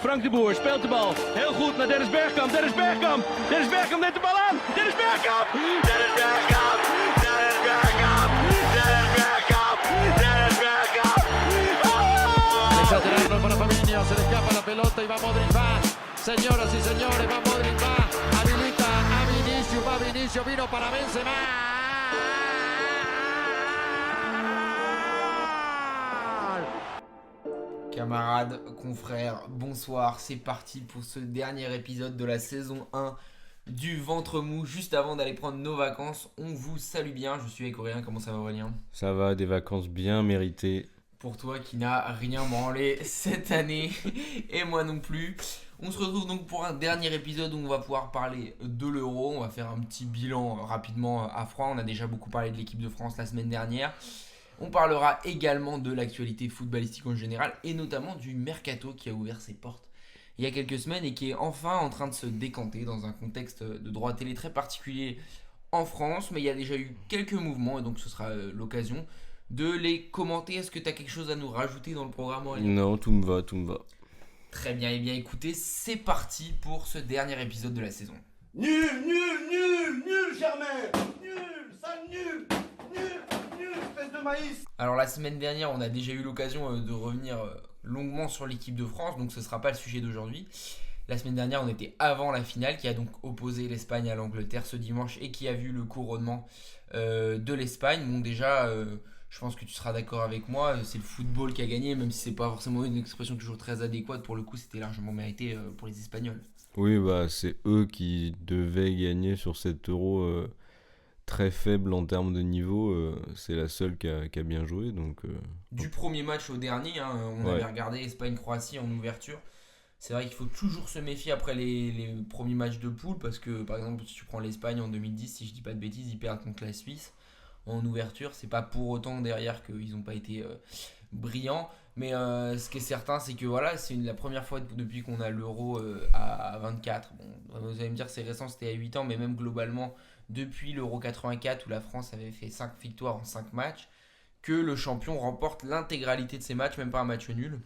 Frank de Boer speelt de bal. Heel goed naar Dennis Bergkamp. Dennis Bergkamp. Dennis Bergkamp neemt de bal aan. Dennis Bergkamp. Dennis Bergkamp. Dennis Bergkamp. Dennis Bergkamp. Dennis Bergkamp. Exagerarlo para Fabinho. Se le escapa la pelota y va Modric. Va. Señoras y señores, va Modric. Va. Habilita a Vinicius. Va Vinicius. Vino para Benzema. Camarades, confrères, bonsoir, c'est parti pour ce dernier épisode de la saison 1 du Ventre Mou. Juste avant d'aller prendre nos vacances, on vous salue bien, je suis avec Aurélien, comment ça va Aurélien ? Ça va, des vacances bien méritées. Pour toi qui n'as rien branlé cette année, et moi non plus. On se retrouve donc pour un dernier épisode où on va pouvoir parler de l'Euro. On va faire un petit bilan rapidement à froid, on a déjà beaucoup parlé de l'équipe de France la semaine dernière. On parlera également de l'actualité footballistique en général et notamment du mercato qui a ouvert ses portes il y a quelques semaines et qui est enfin en train de se décanter dans un contexte de droit télé très particulier en France. Mais il y a déjà eu quelques mouvements et donc ce sera l'occasion de les commenter. Est-ce que tu as quelque chose à nous rajouter dans le programme Aurélien ? Non, tout me va. Très bien, et bien écoutez, c'est parti pour ce dernier épisode de la saison. Nul, Germain. Nul, sale nul, espèce de maïs. Alors la semaine dernière, on a déjà eu l'occasion de revenir longuement sur l'équipe de France, donc ce ne sera pas le sujet d'aujourd'hui. La semaine dernière, on était avant la finale qui a donc opposé l'Espagne à l'Angleterre ce dimanche et qui a vu le couronnement de l'Espagne. Bon déjà, je pense que tu seras d'accord avec moi, c'est le football qui a gagné, même si c'est pas forcément une expression toujours très adéquate. Pour le coup, c'était largement mérité pour les Espagnols. Oui, c'est eux qui devaient gagner sur cet Euro très faible en termes de niveau. C'est la seule qui a bien joué. Donc, Du premier match au dernier, on avait regardé Espagne-Croatie en ouverture. C'est vrai qu'il faut toujours se méfier après les premiers matchs de poule parce que, par exemple, si tu prends l'Espagne en 2010, si je dis pas de bêtises, ils perdent contre la Suisse en ouverture. C'est pas pour autant derrière qu'ils n'ont pas été brillants. Mais ce qui est certain, c'est que voilà, c'est la première fois depuis qu'on a l'Euro à 24. Bon, vous allez me dire c'est récent, c'était à 8 ans, mais même globalement, depuis l'Euro 84 où la France avait fait 5 victoires en 5 matchs, que le champion remporte l'intégralité de ses matchs, même pas un match nul.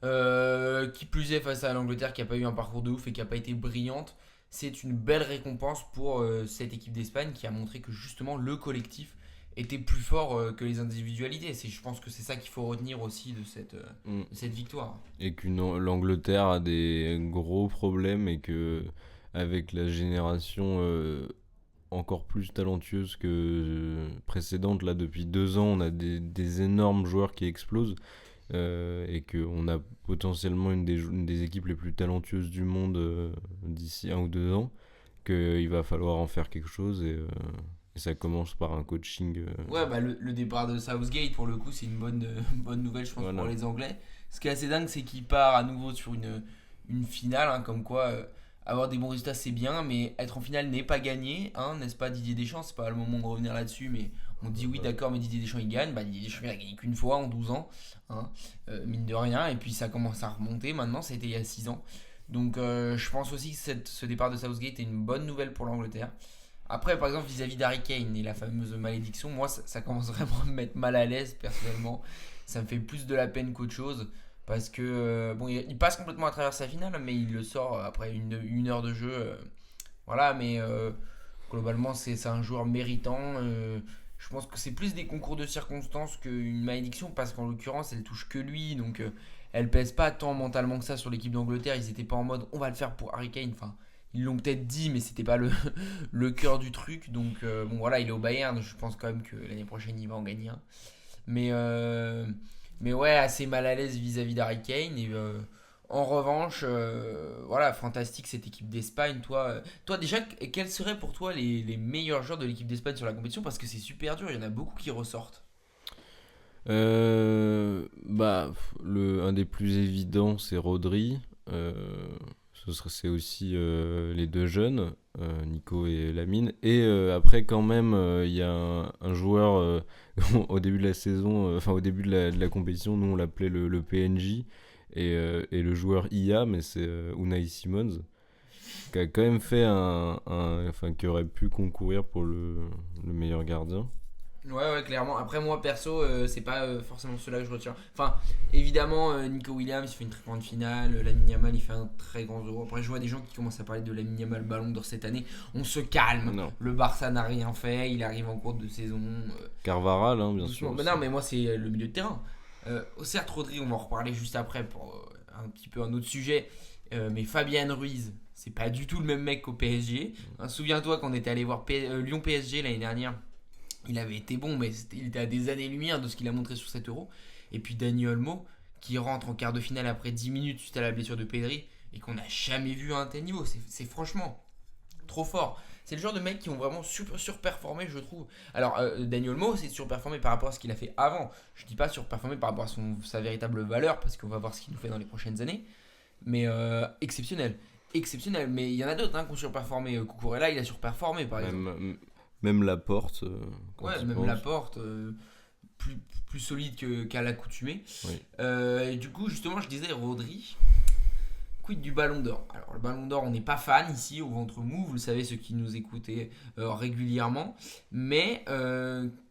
Qui plus est face à l'Angleterre qui n'a pas eu un parcours de ouf et qui n'a pas été brillante, c'est une belle récompense pour cette équipe d'Espagne qui a montré que justement le collectif était plus fort que les individualités. Je pense que c'est ça qu'il faut retenir aussi de cette victoire. Et que l'Angleterre a des gros problèmes et que avec la génération encore plus talentueuse que précédente, là depuis 2 ans, on a des énormes joueurs qui explosent. Et qu'on a potentiellement une des équipes les plus talentueuses du monde d'ici 1 ou 2 ans, qu'il va falloir en faire quelque chose et ça commence par un coaching. Ouais, le départ de Southgate, pour le coup, c'est une bonne nouvelle, je pense, voilà. pour les Anglais. Ce qui est assez dingue, c'est qu'il part à nouveau sur une finale, comme quoi avoir des bons résultats, c'est bien, mais être en finale n'est pas gagné, n'est-ce pas Didier Deschamps ? C'est pas le moment de revenir là-dessus, mais on dit oui, d'accord, mais Didier Deschamps il gagne. Didier Deschamps il a gagné qu'une fois en 12 ans, mine de rien, et puis ça commence à remonter maintenant, c'était il y a 6 ans. Donc je pense aussi que ce départ de Southgate est une bonne nouvelle pour l'Angleterre. Après, par exemple, vis-à-vis d'Harry Kane et la fameuse malédiction, moi ça commence vraiment à me mettre mal à l'aise personnellement. Ça me fait plus de la peine qu'autre chose. Parce que, il passe complètement à travers sa finale, mais il le sort après une heure de jeu. Voilà, mais globalement, c'est un joueur méritant. Je pense que c'est plus des concours de circonstances qu'une malédiction, parce qu'en l'occurrence, elle touche que lui. Donc, elle pèse pas tant mentalement que ça sur l'équipe d'Angleterre. Ils étaient pas en mode on va le faire pour Harry Kane. Enfin, ils l'ont peut-être dit, mais c'était pas le cœur du truc. Donc, voilà, il est au Bayern. Je pense quand même que l'année prochaine, il va en gagner un. Mais ouais, assez mal à l'aise vis-à-vis d'Harry Kane. Et en revanche, voilà, fantastique cette équipe d'Espagne. Toi déjà, quels seraient pour toi les meilleurs joueurs de l'équipe d'Espagne sur la compétition ? Parce que c'est super dur, il y en a beaucoup qui ressortent. Un des plus évidents, c'est Rodri. C'est aussi les 2 jeunes, Nico et Lamine. Et après, quand même, il y a un joueur au début de la saison, au début de la compétition, nous on l'appelait le PNJ, et le joueur IA, mais c'est Unai Simons, qui a quand même fait qui aurait pu concourir pour le meilleur gardien. Ouais, clairement. Après, moi, perso, c'est pas forcément cela que je retiens. Enfin, évidemment, Nico Williams, il fait une très grande finale. Lamine Yamal, il fait un très grand Euro. Après, je vois des gens qui commencent à parler de Lamine Yamal Ballon d'Or cette année. On se calme. Non. Le Barça n'a rien fait. Il arrive en cours de saison. Carvaral, hein, bien Doucement. sûr. Mais non, mais moi, c'est le milieu de terrain. Certes, Rodri, on va en reparler juste après pour un petit peu un autre sujet. Mais Fabien Ruiz, c'est pas du tout le même mec qu'au PSG. Hein, souviens-toi quand on était allé voir Lyon-PSG l'année dernière. Il avait été bon, mais il était à des années-lumière de ce qu'il a montré sur cet Euro. Et puis Dani Olmo, qui rentre en quart de finale après 10 minutes suite à la blessure de Pedri, et qu'on n'a jamais vu à un tel niveau. C'est franchement trop fort. C'est le genre de mecs qui ont vraiment surperformé, je trouve. Alors, Dani Olmo, c'est surperformé par rapport à ce qu'il a fait avant. Je dis pas surperformé par rapport à sa véritable valeur, parce qu'on va voir ce qu'il nous fait dans les prochaines années. Mais exceptionnel. Exceptionnel. Mais il y en a d'autres qui ont surperformé. Cucurella, il a surperformé, par exemple. Même Laporte. Ouais, même Laporte, plus solide qu'à l'accoutumée. Oui. Et du coup, justement, je disais Rodri, quid du Ballon d'Or. Alors, le Ballon d'Or, on n'est pas fan ici au ventre mou, vous le savez, ceux qui nous écoutaient régulièrement. Mais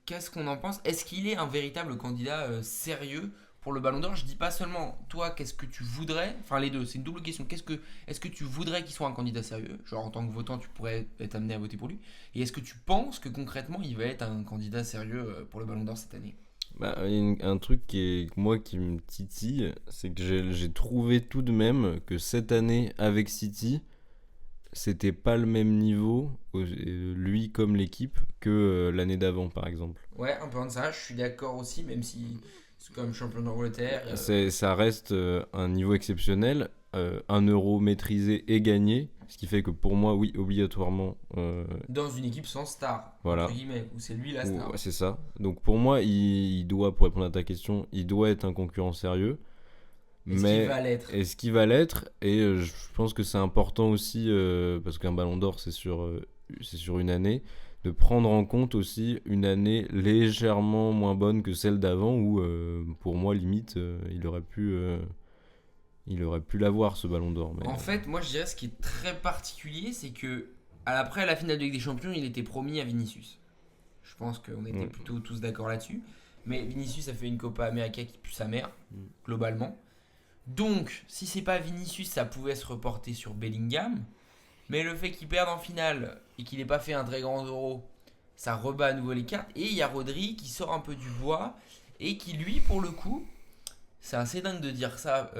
qu'est-ce qu'on en pense ? Est-ce qu'il est un véritable candidat sérieux pour le Ballon d'Or ? Je dis pas seulement, toi, qu'est-ce que tu voudrais ? Enfin, les deux, c'est une double question. Est-ce que tu voudrais qu'il soit un candidat sérieux ? Genre, en tant que votant, tu pourrais être amené à voter pour lui. Et est-ce que tu penses que concrètement, il va être un candidat sérieux pour le Ballon d'Or cette année ? Bah, un truc qui me titille, c'est que j'ai trouvé tout de même que cette année, avec City, c'était pas le même niveau, lui comme l'équipe, que l'année d'avant, par exemple. Ouais, un peu de ça, je suis d'accord aussi, même si c'est comme champion d'Angleterre. Ça reste un niveau exceptionnel, un euro maîtrisé et gagné, ce qui fait que pour moi, oui, obligatoirement. Dans une équipe sans star, voilà. Entre guillemets, où c'est lui la star. Ouais, c'est ça. Donc pour moi, il doit, pour répondre à ta question, il doit être un concurrent sérieux. Est-ce qu'il va l'être ? Et je pense que c'est important aussi, parce qu'un ballon d'or, c'est sur une année, de prendre en compte aussi une année légèrement moins bonne que celle d'avant, où pour moi, limite, il aurait pu l'avoir, ce ballon d'or. Mais... En fait, moi je dirais ce qui est très particulier, c'est que après la finale de Ligue des Champions, il était promis à Vinicius. Je pense qu'on était plutôt tous d'accord là-dessus. Mais Vinicius a fait une Copa América qui pue sa mère, globalement. Donc, si c'est pas Vinicius, ça pouvait se reporter sur Bellingham. Mais le fait qu'il perde en finale et qu'il n'ait pas fait un très grand Euro, ça rebat à nouveau les cartes. Et il y a Rodri qui sort un peu du bois et qui, lui, pour le coup, c'est assez dingue de dire ça,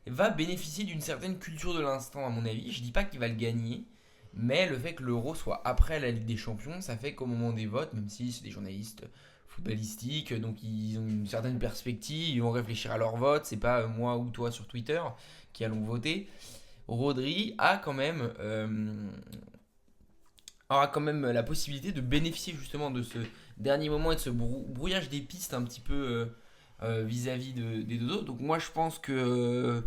va bénéficier d'une certaine culture de l'instant, à mon avis. Je dis pas qu'il va le gagner, mais le fait que l'Euro soit après la Ligue des Champions, ça fait qu'au moment des votes, même si c'est des journalistes footballistiques, donc ils ont une certaine perspective, ils vont réfléchir à leur vote, c'est pas moi ou toi sur Twitter qui allons voter. Rodri aura quand même la possibilité de bénéficier justement de ce dernier moment et de ce brouillage des pistes un petit peu vis-à-vis des deux autres. Donc moi je pense que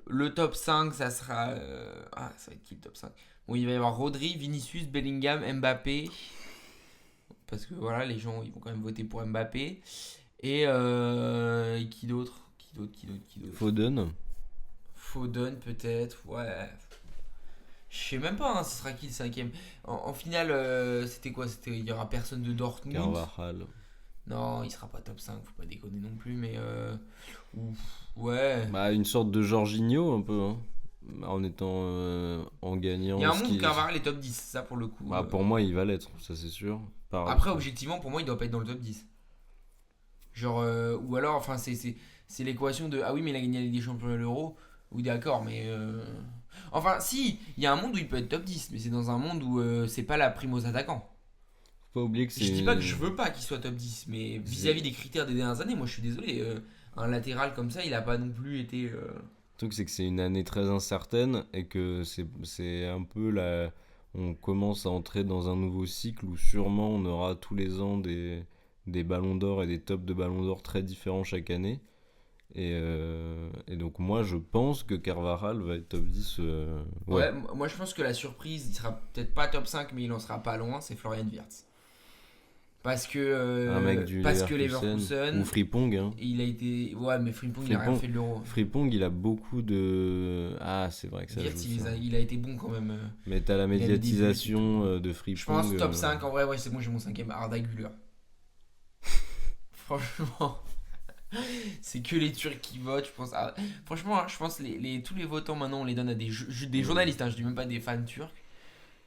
le top 5 ça sera... ça va être qui le top 5 ? Bon, il va y avoir Rodri, Vinicius, Bellingham, Mbappé. Parce que voilà, les gens ils vont quand même voter pour Mbappé. Et qui d'autre ? Foden peut-être, ouais. Je sais même pas, ce sera qui le cinquième. En finale, c'était quoi ? Il y aura personne de Dortmund. Carvajal. Non, il sera pas top 5, faut pas déconner non plus, mais ouais. Bah, une sorte de Jorginho un peu, hein. En étant en gagnant. Il y a un monde où Carvajal est top 10, ça pour le coup. Bah, pour moi, il va l'être, ça c'est sûr. Après, objectivement, pour moi, il doit pas être dans le top 10. Genre, ou alors, enfin, c'est l'équation de ah oui, mais il a gagné la Ligue des Champions et l'Euro. Oui, d'accord, mais. Enfin, si, il y a un monde où il peut être top 10, mais c'est dans un monde où c'est pas la prime aux attaquants. Faut pas oublier que je dis pas que je veux pas qu'il soit top 10, mais vis-à-vis des critères des dernières années, moi je suis désolé. Un latéral comme ça, il a pas non plus été. Le truc, c'est que c'est une année très incertaine et que c'est un peu la. On commence à entrer dans un nouveau cycle où sûrement on aura tous les ans des ballons d'or et des tops de ballons d'or très différents chaque année. Et donc moi je pense que Carvajal va être top 10. Ouais, moi je pense que la surprise, il sera peut-être pas top 5, mais il en sera pas loin, c'est Florian Wirtz. Parce que un mec du Leverkusen ou Frimpong, hein. Il a été mais Frimpong il a rien fait de l'Euro. Frimpong il a beaucoup de c'est vrai que ça Wirtz, joue, il a été bon quand même. Mais t'as la médiatisation de Frimpong. Je pense top 5 en vrai, ouais, c'est bon, j'ai mon cinquième, Arda Güler. Franchement, c'est que les Turcs qui votent, je pense. Franchement, hein, je pense tous les votants maintenant, on les donne à des journalistes, hein, je dis même pas des fans turcs.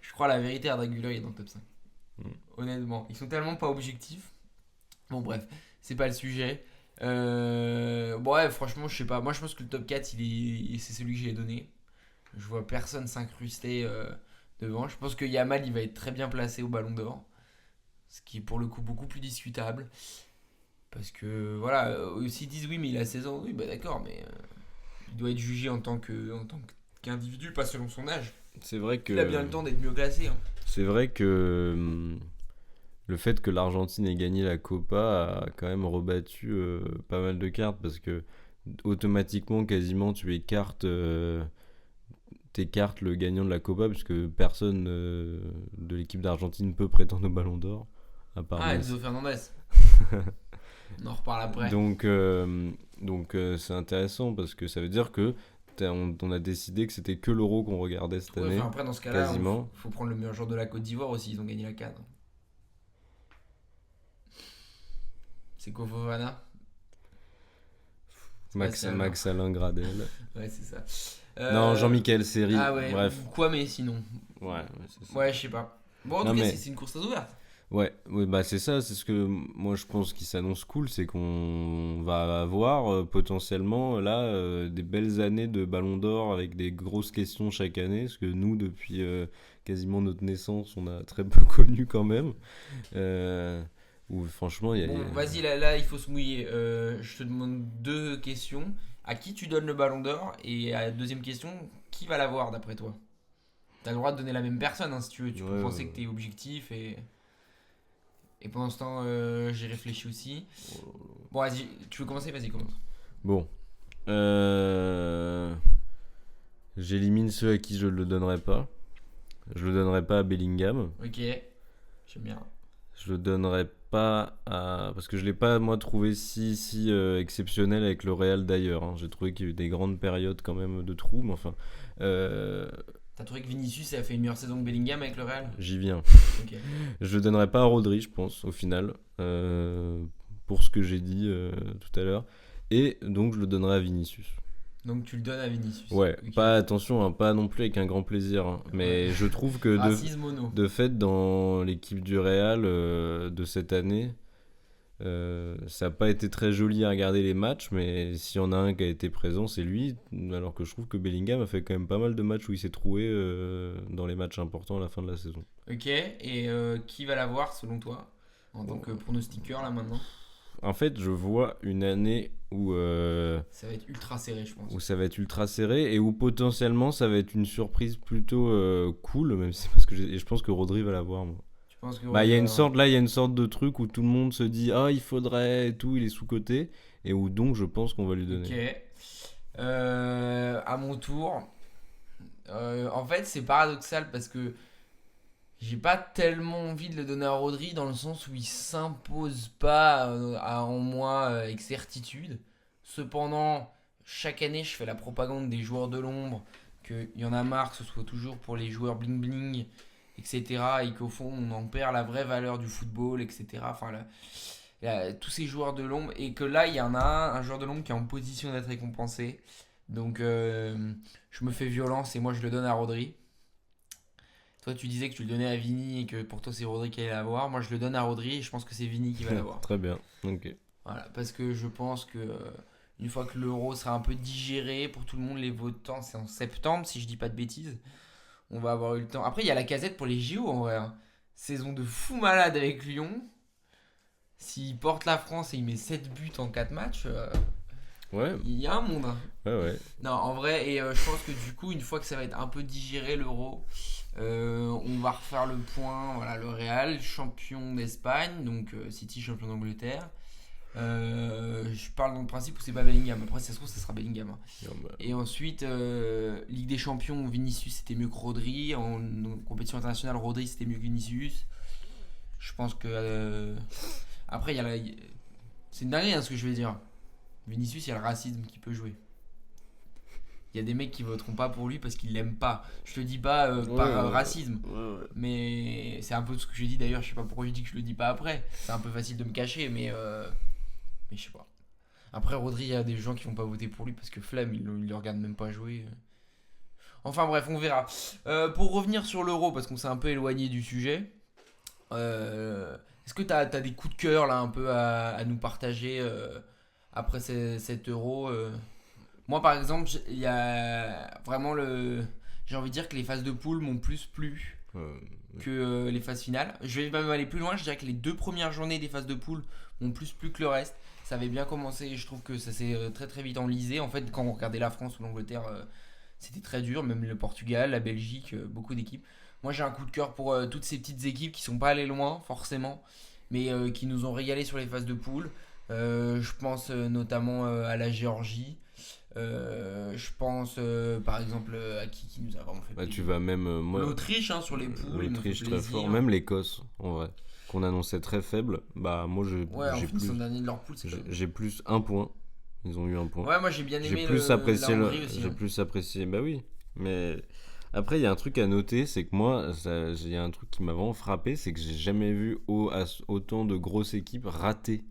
Je crois la vérité, Arda Güler est dans le top 5. Honnêtement, ils sont tellement pas objectifs. Bon, bref, c'est pas le sujet. Bon, ouais, franchement, je sais pas. Moi, je pense que le top 4, c'est celui que j'ai donné. Je vois personne s'incruster devant. Je pense que Yamal, il va être très bien placé au Ballon d'Or. Ce qui est pour le coup beaucoup plus discutable. Parce que, voilà, s'ils disent oui, mais il a 16 ans, oui, bah d'accord, mais il doit être jugé en tant qu'individu, pas selon son âge. C'est vrai que Il a bien le temps d'être mieux classé. Hein. c'est vrai que le fait que l'Argentine ait gagné la Copa a quand même rebattu pas mal de cartes parce que automatiquement, quasiment, t'écartes le gagnant de la Copa puisque personne de l'équipe d'Argentine peut prétendre au Ballon d'Or à part Messi. Enzo Fernandez. On en reparle après. Donc c'est intéressant parce que ça veut dire que on a décidé que c'était que l'Euro qu'on regardait cette année. Après, dans ce cas-là, quasiment. faut prendre le meilleur joueur de la Côte d'Ivoire aussi. Ils ont gagné la CAN. C'est Fofana. Max Alain Gradel. Ouais, c'est ça. Non, Jean-Michel Seri. Ah ouais, bref. Quoi, mais sinon. Ouais, c'est ça. Ouais, je sais pas. Bon, en Non, tout cas, mais- c'est une course très ouverte. Ouais, bah c'est ça, c'est ce que moi je pense qui s'annonce cool, c'est qu'on va avoir potentiellement là des belles années de Ballon d'Or avec des grosses questions chaque année, parce que nous depuis quasiment notre naissance on a très peu connu quand même. Où franchement il y a... Bon, vas-y, là, il faut se mouiller. Je te demande 2 questions. À qui tu donnes le Ballon d'Or? Et à la deuxième question, qui va l'avoir d'après toi? T'as le droit de donner la même personne hein, si tu veux. Tu peux Ouais, penser ouais. que t'es objectif et pendant ce temps, j'ai réfléchi aussi. Bon, vas-y, tu veux commencer? Vas-y, commence. Bon. J'élimine ceux à qui je le donnerai pas. Je le donnerai pas à Bellingham. Ok, j'aime bien. Je le donnerai pas à... Parce que je l'ai pas, moi, trouvé si exceptionnel avec le Real d'ailleurs. Hein. J'ai trouvé qu'il y a eu des grandes périodes quand même de trous, mais enfin... T'as trouvé que Vinicius a fait une meilleure saison que Bellingham avec le Real? J'y viens. Ok. Je le donnerai pas à Rodri, je pense, au final. Pour ce que j'ai dit tout à l'heure. Et donc, je le donnerai à Vinicius. Donc tu le donnes à Vinicius. Ouais, Ok. pas attention, hein, pas non plus avec un grand plaisir. Hein. Mais je trouve que Racisme mono. de fait, dans l'équipe du Real de cette année, ça n'a pas été très joli à regarder les matchs, mais s'il y en a un qui a été présent, c'est lui. Alors que je trouve que Bellingham a fait quand même pas mal de matchs où il s'est troué dans les matchs importants à la fin de la saison. Ok, et qui va l'avoir selon toi? En tant que pronostiqueur là maintenant? En fait, je vois une année où Ça va être ultra serré, je pense. ça va être ultra serré et où potentiellement ça va être une surprise plutôt cool, même si parce que je pense que Rodri va l'avoir. Moi. Tu penses que Bah il y a une sorte de truc où tout le monde se dit ah il faudrait et tout, il est sous côté et où donc je pense qu'on va lui donner. Ok. À mon tour. En fait, c'est paradoxal parce que j'ai pas tellement envie de le donner à Rodri dans le sens où il s'impose pas en moi avec certitude. Cependant, chaque année, je fais la propagande des joueurs de l'ombre, qu'il y en a marre que ce soit toujours pour les joueurs bling bling, etc. Et qu'au fond, on en perd la vraie valeur du football, etc. Enfin, tous ces joueurs de l'ombre. Et que là, il y en a un joueur de l'ombre qui est en position d'être récompensé. Donc, je me fais violence et moi, je le donne à Rodri. Toi, tu disais que tu le donnais à Vini et que pour toi, c'est Rodri qui allait l'avoir. Moi, je le donne à Rodri et je pense que c'est Vini qui va l'avoir. Très bien. Ok. Voilà, parce que je pense que une fois que l'Euro sera un peu digéré pour tout le monde, les votants, c'est en septembre, si je dis pas de bêtises. On va avoir eu le temps. Après, il y a la casette pour les JO en vrai. Hein. Saison de fou malade avec Lyon. S'il porte la France et il met 7 buts en 4 matchs, Ouais, il y a un monde. Hein. ouais. Non, en vrai, et je pense que du coup, une fois que ça va être un peu digéré l'Euro, on va refaire le point. Voilà, le Real, champion d'Espagne, donc City, champion d'Angleterre. Je parle dans le principe où c'est pas Bellingham. Après, ça se trouve, ça sera Bellingham. Hein. Non, bah, Et ensuite, Ligue des Champions, Vinicius c'était mieux que Rodri. En compétition internationale, Rodri c'était mieux que Vinicius. Je pense que. Après, il y a c'est une dinguerie hein, ce que je vais dire. Vinicius, il y a le racisme qui peut jouer. Il y a des mecs qui voteront pas pour lui parce qu'ils l'aiment pas. Je te dis pas par racisme. ouais. Mais c'est un peu ce que j'ai dit d'ailleurs. Je sais pas pourquoi je dis que je le dis pas après. C'est un peu facile de me cacher, mais Mais je sais pas. Après, Rodri, il y a des gens qui vont pas voter pour lui parce que flemme, ils le regardent même pas jouer. Enfin bref, on verra. Pour revenir sur l'Euro, parce qu'on s'est un peu éloigné du sujet, est-ce que t'as des coups de cœur là un peu à nous partager après cet Euro Moi par exemple, il y a vraiment j'ai envie de dire que les phases de poule m'ont plus plu que les phases finales. Je vais même aller plus loin, je dirais que les 2 premières journées des phases de poule m'ont plus plu que le reste. Ça avait bien commencé et je trouve que ça s'est très très vite enlisé. En fait, quand on regardait la France ou l'Angleterre, c'était très dur, même le Portugal, la Belgique, beaucoup d'équipes. Moi j'ai un coup de cœur pour toutes ces petites équipes qui sont pas allées loin forcément, mais qui nous ont régalé sur les phases de poule. Je pense notamment à la Géorgie. Je pense par exemple à qui nous a vraiment fait Bah, plaisir. tu vas même. Moi, L'Autriche sur les poules, ils m'ont fait l'Autriche très plaisir. fort. Même l'Écosse, en vrai. Qu'on annonçait très faible. Bah, moi, Ouais, en j'ai finissant plus. dernier de leur poule, c'est pas- J'ai plus 1 point. Ils ont eu 1 point. Ouais, moi j'ai bien aimé J'ai plus apprécié la Hongrie aussi. j'ai hein. plus apprécié, bah oui, mais après il y a un truc à noter, c'est que moi il y a un truc qui m'a vraiment frappé, c'est que j'ai jamais vu autant de grosses équipes rater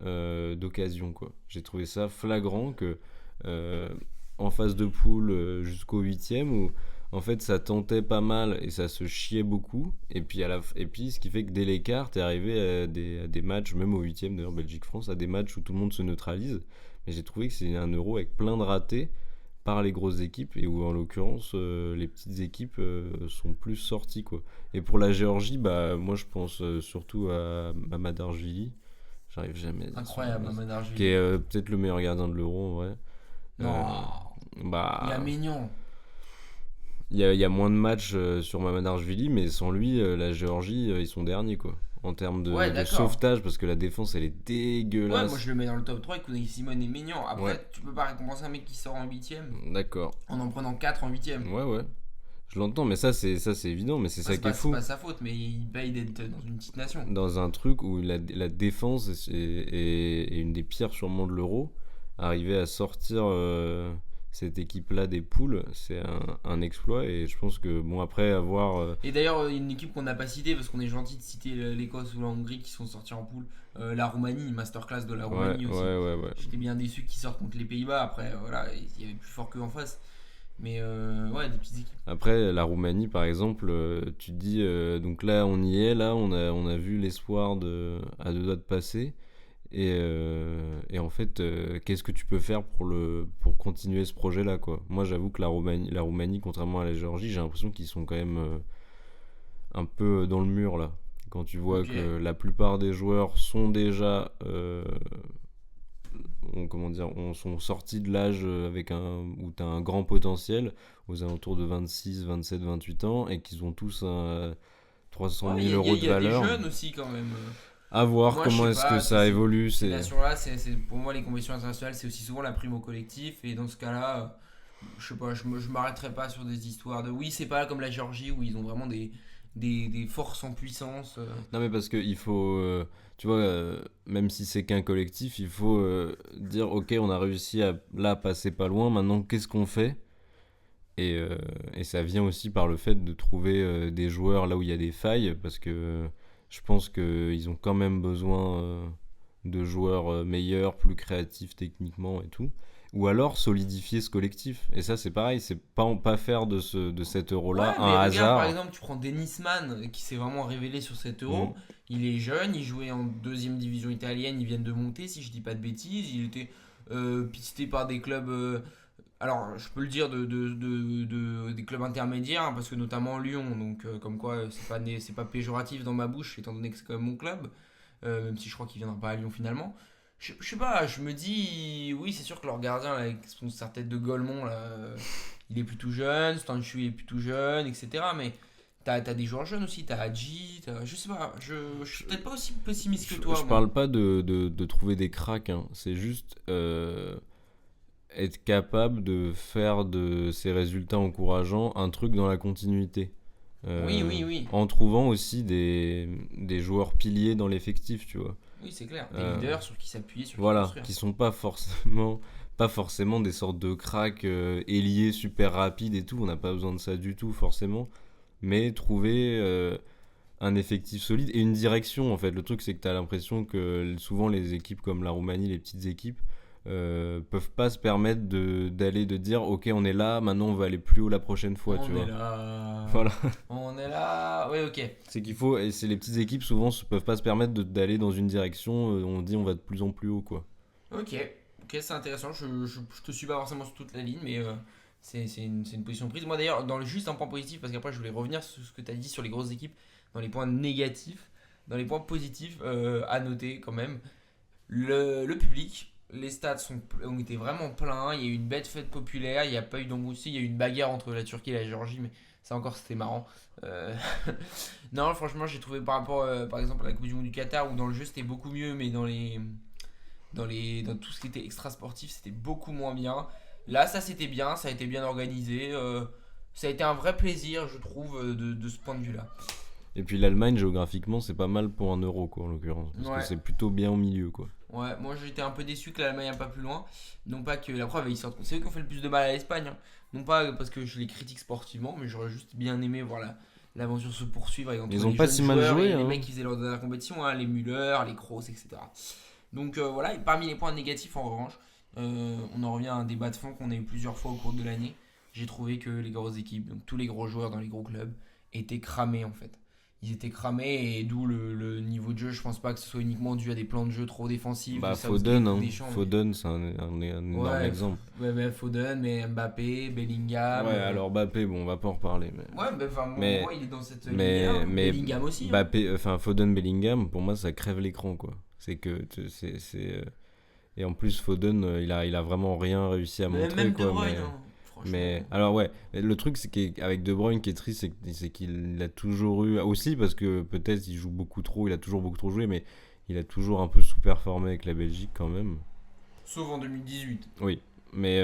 d'occasion, quoi. J'ai trouvé ça flagrant que en phase de poule jusqu'au 8e où en fait ça tentait pas mal et ça se chiait beaucoup, et puis ce qui fait que dès l'écart t'es arrivé à des matchs, même au 8e d'ailleurs, Belgique-France, à des matchs où tout le monde se neutralise. Et j'ai trouvé que c'est un Euro avec plein de ratés par les grosses équipes, et où en l'occurrence les petites équipes sont plus sorties, quoi. Et pour la Géorgie, bah moi je pense surtout à Mamadardashvili. J'arrive jamais à dire son Incroyable, nom. Mamadardashvili. Qui est peut-être le meilleur gardien de l'Euro en vrai. Non, Bah il est mignon. il y a moins de matchs sur Mamadardashvili, mais sans lui la Géorgie ils sont derniers, quoi. En termes Ouais, de d'accord. sauvetage, parce que la défense elle est Ouais, dégueulasse. moi je le mets dans le top 3 et Unai Simon est mignon. Après, Ouais. tu peux pas récompenser un mec qui sort en 8ème D'accord. en prenant 4 en 8ème. Ouais. Je l'entends, mais ça c'est évident, mais c'est ça qui est C'est fou. pas sa faute, mais il paye d'être dans une petite nation. Dans un truc où la défense est une des pires sûrement de l'Euro, arriver à sortir cette équipe-là des poules, c'est un exploit, et je pense que bon, après avoir Et d'ailleurs, une équipe qu'on n'a pas citée parce qu'on est gentil de citer l'Écosse ou la Hongrie qui sont sortis en poule, la Roumanie, masterclass de la Roumanie aussi. ouais. J'étais bien déçu qu'ils sortent contre les Pays-Bas. Après, voilà, il y avait plus fort qu'eux en face. Mais ouais, des petites équipes. Après la Roumanie par exemple, tu te dis donc là on y est, là on a vu l'espoir à 2 doigts de passer, et en fait qu'est-ce que tu peux faire pour continuer ce projet là, quoi. Moi j'avoue que la Roumanie contrairement à la Géorgie, j'ai l'impression qu'ils sont quand même un peu dans le mur là, quand tu vois Ok. que la plupart des joueurs sont déjà sont sortis de l'âge où tu as un grand potentiel, aux alentours de 26, 27, 28 ans, et qu'ils ont tous 300 Ouais, 000 euros de il y a valeur. des jeunes aussi quand même. À voir Moi, comment je est-ce sais que pas, ça évolue. Ces nations-là, pour moi, les compétitions internationales, c'est aussi souvent la prime au collectif. Et dans ce cas-là, je sais pas, je m'arrêterai pas sur des histoires de. Oui, c'est pas comme la Géorgie où ils ont vraiment des forces en puissance. Non, mais parce qu'il faut, tu vois, même si c'est qu'un collectif, il faut dire, ok, on a réussi à là passer pas loin, maintenant qu'est-ce qu'on fait? Et ça vient aussi par le fait de trouver des joueurs là où il y a des failles, parce que je pense qu'ils ont quand même besoin de joueurs meilleurs, plus créatifs techniquement et tout. Ou alors solidifier ce collectif. Et ça c'est pareil, c'est pas faire de cet euro-là Ouais, mais un regarde, hasard. par exemple, tu prends Denis Mann qui s'est vraiment révélé sur cet Euro. Il est jeune, il jouait en 2ème division italienne, ils viennent de monter, si je dis pas de bêtises. Il était pisté par des clubs. Alors, je peux le dire des clubs intermédiaires, hein, parce que notamment Lyon. Donc, comme quoi, c'est pas péjoratif dans ma bouche, étant donné que c'est quand même mon club. Même si je crois qu'il viendra pas à Lyon finalement. Je sais pas, je me dis, oui, c'est sûr que leur gardien, là, avec sa tête de Golemont, là, il est plutôt jeune, Stanchu est plutôt jeune, etc. Mais t'as des joueurs jeunes aussi, t'as Hadji, je sais pas, je suis peut-être pas aussi pessimiste que toi. Je moi. parle pas de trouver des cracks, hein. C'est juste être capable de faire de ces résultats encourageants un truc dans la continuité. Oui. En trouvant aussi des joueurs piliers dans l'effectif, tu vois. Oui, c'est clair. Des leaders sur qui s'appuyer, sur qui Voilà, construire. qui sont pas forcément des sortes de cracks ailiers super rapides et tout. On n'a pas besoin de ça du tout, forcément. Mais trouver un effectif solide et une direction en fait. Le truc c'est que t'as l'impression que souvent les équipes comme la Roumanie, les petites équipes, peuvent pas se permettre d'aller de dire ok on est là, maintenant on va aller plus haut la prochaine fois, tu On vois. est là. Voilà. On est là. Oui, ok. C'est qu'il faut, et c'est les petites équipes souvent peuvent pas se permettre d'aller dans une direction, on dit on va de plus en plus haut quoi. Ok, c'est intéressant. Je te suis pas forcément sur toute la ligne, mais c'est une position prise. Moi d'ailleurs, juste un point positif, parce qu'après je voulais revenir sur ce que tu as dit sur les grosses équipes, dans les points négatifs, dans les points positifs à noter quand même. Le public, les stades ont été vraiment pleins. Il y a eu une bête fête populaire, il n'y a pas eu d'embrouille. Il y a eu une bagarre entre la Turquie et la Géorgie, mais ça encore c'était marrant. Non, franchement, j'ai trouvé par rapport par exemple à la Coupe du Monde du Qatar, où dans le jeu c'était beaucoup mieux, mais dans tout ce qui était extra sportif c'était beaucoup moins bien. Là ça c'était bien, ça a été bien organisé, ça a été un vrai plaisir je trouve de ce point de vue là. Et puis l'Allemagne géographiquement c'est pas mal pour un euro quoi en l'occurrence, parce Ouais. que c'est plutôt bien au milieu quoi. Ouais, moi j'étais un peu déçu que l'Allemagne n'aille pas plus loin. Non pas que la preuve, c'est eux qui ont fait le plus de mal à l'Espagne, hein. Non pas parce que je les critique sportivement, mais j'aurais juste bien aimé voir l'aventure se poursuivre entre Ils ont les pas jeunes si mal joueurs joué, et hein. les mecs qui faisaient leur dernière compétition, hein, les Müller, les Kroos, etc. Donc voilà, et parmi les points négatifs en revanche, on en revient à un débat de fond qu'on a eu plusieurs fois au cours de l'année. J'ai trouvé que les grosses équipes, donc tous les gros joueurs dans les gros clubs, étaient cramés en fait. Ils étaient cramés et d'où le niveau de jeu. Je pense pas que ce soit uniquement dû à des plans de jeu trop défensifs. Bah de Southgate Foden, ou hein. Deschamps, mais- Foden c'est un énorme Ouais, exemple. Ouais, Foden, mais Mbappé, Bellingham. Ouais, alors Mbappé, bon, on va pas en reparler. Mais, Ouais, enfin, mais- moi, il est dans cette mais- lignée-là. mais Bellingham aussi. hein. Mbappé, enfin Foden, Bellingham, pour moi, ça crève l'écran, quoi. C'est que et en plus Foden, il a vraiment rien réussi à Mais montrer, même De quoi. Bruyne, mais, hein, franchement. mais alors ouais, le truc c'est qu'avec De Bruyne, qui est triste, c'est qu'il a toujours eu aussi parce que peut-être il joue beaucoup trop, il a toujours beaucoup trop joué, mais il a toujours un peu sous-performé avec la Belgique quand même. Sauf en 2018. Oui, mais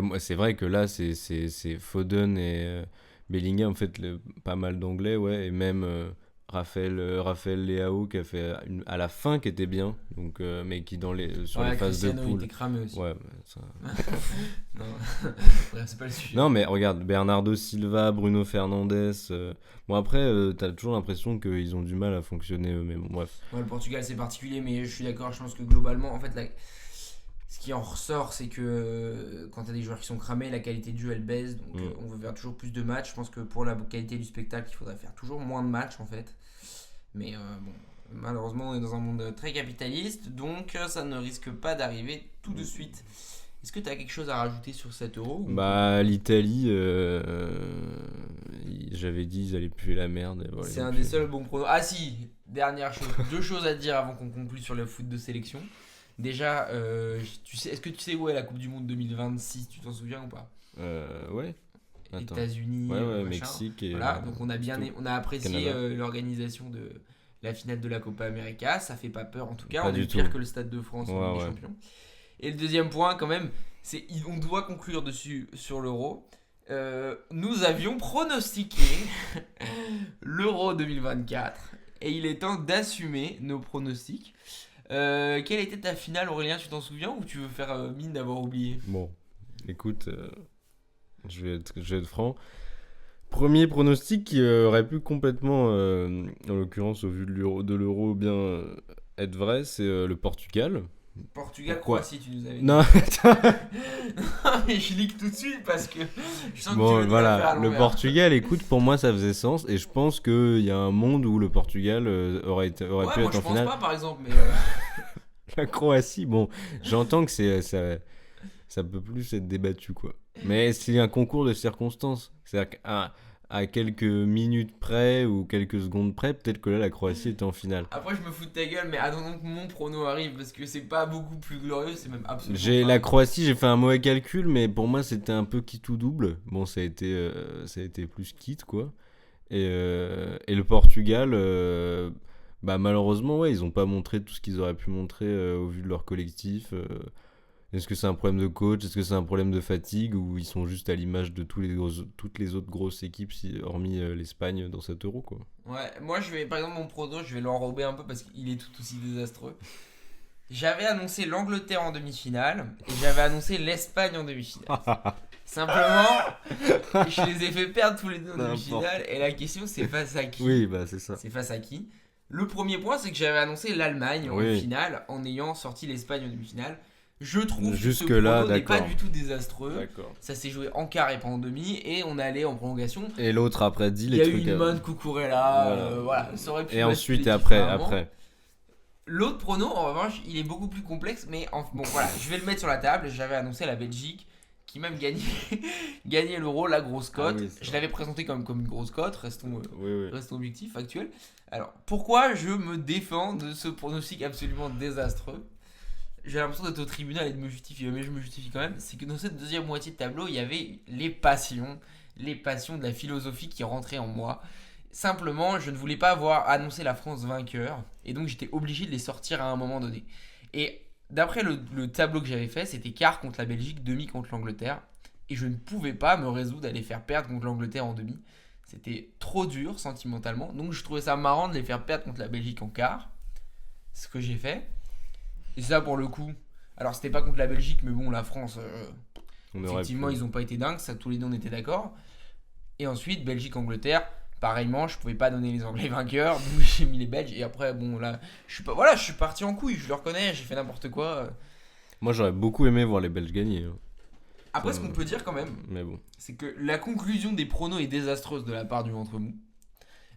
moi, c'est vrai que là, c'est Foden et Bellingham, en fait, pas mal d'anglais, ouais, et même Raphaël Leao qui a fait à la fin qui était bien, donc, mais qui sur Ouais, les phases de Cristiano, il poule. était cramé aussi. Ouais, mais ça... Non. Bref, c'est pas le sujet. Non, mais regarde, Bernardo Silva, Bruno Fernandes. Bon, après, t'as toujours l'impression qu'ils ont du mal à fonctionner eux, mais bon, bref. Ouais, le Portugal, c'est particulier, mais je suis d'accord. Je pense que globalement, en fait, ce qui en ressort, c'est que quand t'as des joueurs qui sont cramés, la qualité de jeu elle baisse. Donc on veut faire toujours plus de matchs. Je pense que pour la qualité du spectacle, il faudrait faire toujours moins de matchs en fait. Mais bon, malheureusement, on est dans un monde très capitaliste, donc ça ne risque pas d'arriver tout de suite. Est-ce que tu as quelque chose à rajouter sur cet euro ou... Bah, l'Italie, j'avais dit ils allaient puer la merde. Et voilà, C'est ils ont un pué. des seuls bons pronos. Ah si, dernière chose, deux choses à dire avant qu'on conclue sur le foot de sélection. Déjà, est-ce que tu sais où est la Coupe du Monde 2026? Tu t'en souviens ou pas? Ouais. Attends. États-Unis, Ouais, machin. Mexique et. Voilà, donc on a apprécié Canada. l'organisation de la finale de la Copa América. Ça fait pas peur en tout cas. Pas On est du pire tout. que le Stade de France en Ouais, Ligue des ouais. Champions. Et le deuxième point quand même, on doit conclure dessus sur l'Euro. Nous avions pronostiqué l'Euro 2024 et il est temps d'assumer nos pronostics. Quelle était ta finale, Aurélien? Tu t'en souviens ou tu veux faire mine d'avoir oublié? Bon, écoute, je vais être franc. Premier pronostic qui aurait pu complètement, en l'occurrence au vu de l'euro, bien être vrai, c'est le Portugal. Portugal, Pourquoi Croatie, tu nous avais dit. Non, Non, mais je lis tout de suite parce que je sens que tu bon, veux nous la faire à voilà, le l'envers. Portugal, écoute, pour moi ça faisait sens et je pense qu'il y a un monde où le Portugal aurait pu Ouais, moi être je en pense finale. pas par exemple, mais La Croatie, bon, j'entends que ça peut plus être débattu, quoi. Mais c'est un concours de circonstances. C'est-à-dire qu'à quelques minutes près ou quelques secondes près, peut-être que là, la Croatie était en finale. après je me fous de ta gueule, mais attendons que mon prono arrive parce que c'est pas beaucoup plus glorieux, c'est même absolument pas. La Croatie, j'ai fait un mauvais calcul, mais pour moi, c'était un peu quitte ou double. Bon, ça a été plus quitte, quoi. Et le Portugal, bah, malheureusement, ouais, ils ont pas montré tout ce qu'ils auraient pu montrer au vu de leur collectif. Est-ce que c'est un problème de coach? Est-ce que c'est un problème de fatigue? Ou ils sont juste à l'image de toutes les autres grosses équipes, hormis l'Espagne dans cet euro, quoi. Ouais, moi je vais, par exemple, mon prono, je vais l'enrober un peu parce qu'il est tout aussi désastreux. J'avais annoncé l'Angleterre en demi-finale et j'avais annoncé l'Espagne en demi-finale. Simplement, je les ai fait perdre tous les deux en demi-finale et la question c'est face à qui? Oui, bah c'est ça. C'est face à qui? Le premier point, c'est que j'avais annoncé l'Allemagne en finale en ayant sorti l'Espagne en demi-finale. Je trouve que ce prono n'est pas du tout désastreux. D'accord. Ça s'est joué en quart et pas en demi et on allait en prolongation. Et l'autre après dit Il les y a trucs. eu une main de Cucurella, voilà, ça aurait pu Et ensuite et basculer après. différemment. L'autre prono, en revanche, il est beaucoup plus complexe, mais bon voilà, je vais le mettre sur la table. J'avais annoncé la Belgique qui même gagnait l'Euro, la grosse cote. Je l'avais présenté comme une grosse cote, restons objectifs, factuels. Alors, pourquoi je me défends de ce pronostic absolument désastreux? J'ai l'impression d'être au tribunal et de me justifier, mais je me justifie quand même. C'est que dans cette deuxième moitié de tableau, il y avait les passions de la philosophie qui rentraient en moi. Simplement, je ne voulais pas avoir annoncé la France vainqueur, et donc j'étais obligé de les sortir à un moment donné. Et d'après le tableau que j'avais fait, c'était quart contre la Belgique, demi contre l'Angleterre, et je ne pouvais pas me résoudre à les faire perdre contre l'Angleterre en demi. C'était trop dur sentimentalement, donc je trouvais ça marrant de les faire perdre contre la Belgique en quart. C'est ce que j'ai fait. Et ça pour le coup, alors c'était pas contre la Belgique, mais bon, la France, effectivement, ils ont pas été dingues, ça tous les deux on était d'accord. Et ensuite, Belgique-Angleterre, pareillement, je pouvais pas donner les Anglais vainqueurs, donc j'ai mis les Belges. Et après, bon, là, je suis parti en couille, je le reconnais, j'ai fait n'importe quoi. Moi, j'aurais beaucoup aimé voir les Belges gagner. Après, ce qu'on peut dire quand même, mais bon, c'est que la conclusion des pronos est désastreuse de la part du ventre mou.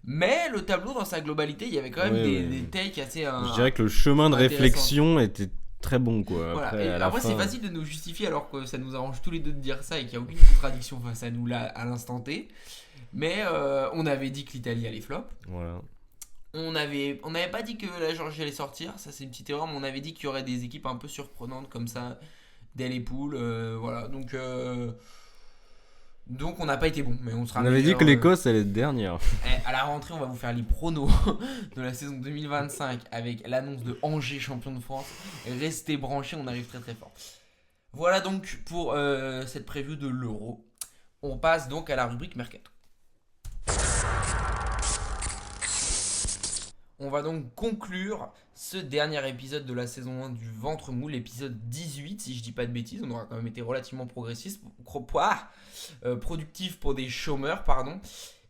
Mais le tableau dans sa globalité, il y avait quand même des takes assez. Je dirais que le chemin de réflexion était très bon, quoi. Voilà. Après fin... c'est facile de nous justifier alors que ça nous arrange tous les deux de dire ça et qu'il n'y a aucune contradiction face à nous là à l'instant T. Mais on avait dit que l'Italie allait flop. Voilà. On n'avait pas dit que la Géorgie allait sortir, ça c'est une petite erreur, mais on avait dit qu'il y aurait des équipes un peu surprenantes comme ça dès les poules. Voilà, donc on n'a pas été bon, mais on sera. On avait dit que l'Écosse allait être dernière. À la rentrée, on va vous faire les pronos de la saison 2025 avec l'annonce de Angers champion de France. Restez branchés, on arrive très très fort. Voilà donc pour cette preview de l'Euro. On passe donc à la rubrique Mercato. On va donc conclure ce dernier épisode de la saison 1 du Ventre Mou, l'épisode 18, si je dis pas de bêtises. On aura quand même été relativement productif pour des chômeurs, pardon.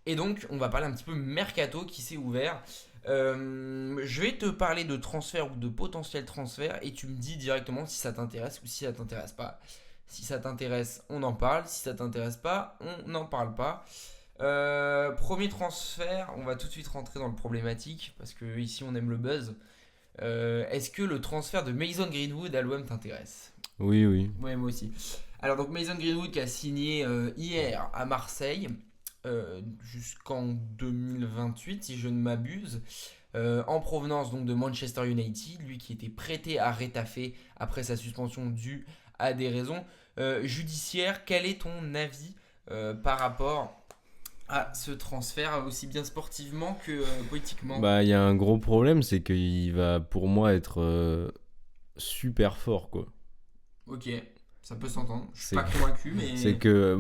Et donc, on va parler un petit peu Mercato qui s'est ouvert. Je vais te parler de transfert ou de potentiel transfert et tu me dis directement si ça t'intéresse ou si ça t'intéresse pas. Si ça t'intéresse, on en parle. Si ça t'intéresse pas, on n'en parle pas. Premier transfert, on va tout de suite rentrer dans le problématique parce que ici on aime le buzz. Est-ce que le transfert de Mason Greenwood à l'OM t'intéresse? Oui. Ouais, moi aussi. Alors donc Mason Greenwood qui a signé hier à Marseille jusqu'en 2028 si je ne m'abuse, en provenance donc de Manchester United, lui qui était prêté à Retafe après sa suspension due à des raisons judiciaires. Quel est ton avis par rapport à ce transfert, aussi bien sportivement que politiquement? Bah, il y a un gros problème, c'est qu'il va pour moi être super fort, quoi. Ok, ça peut s'entendre. Je suis pas convaincu, mais. C'est que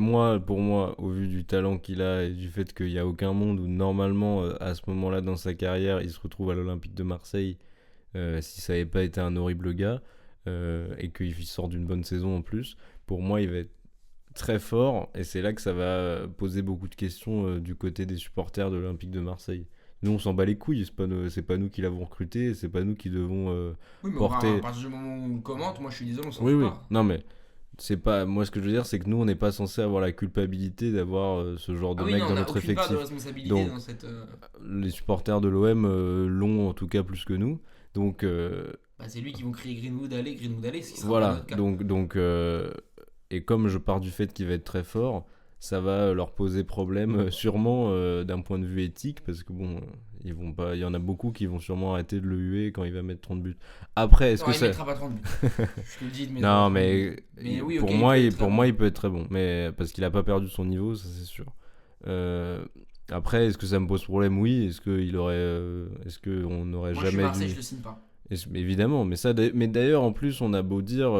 pour moi, au vu du talent qu'il a et du fait qu'il n'y a aucun monde où normalement, à ce moment-là dans sa carrière, il se retrouve à l'Olympique de Marseille, si ça n'avait pas été un horrible gars, et qu'il sort d'une bonne saison en plus, pour moi, il va être très fort, et c'est là que ça va poser beaucoup de questions du côté des supporters de l'Olympique de Marseille. Nous on s'en bat les couilles, c'est pas nous qui l'avons recruté, c'est pas nous qui devons oui, mais porter. À partir du moment où on commente, moi je suis désolé, on s'en oui. pas. Non mais c'est pas, moi ce que je veux dire c'est que nous on n'est pas censé avoir la culpabilité d'avoir ce genre de mec dans notre effectif. Part de responsabilité donc dans cette, les supporters de l'OM l'ont en tout cas plus que nous, donc c'est lui qui vont crier Greenwood allez, ce qui sera voilà, pas notre cas. donc et comme je pars du fait qu'il va être très fort, ça va leur poser problème sûrement d'un point de vue éthique, parce que bon, ils vont pas, il y en a beaucoup qui vont sûrement arrêter de le huer quand il va mettre 30 buts. Après, est-ce que il mettra pas 30 buts. Je te le dis, non, mais oui, pour moi, il peut être très bon, mais parce qu'il a pas perdu son niveau, ça c'est sûr. Après, est-ce que ça me pose problème? Oui. Est-ce qu'on aurait moi, jamais je suis Marseille, dû... je le signe pas. Évidemment, mais d'ailleurs, en plus, on a beau dire,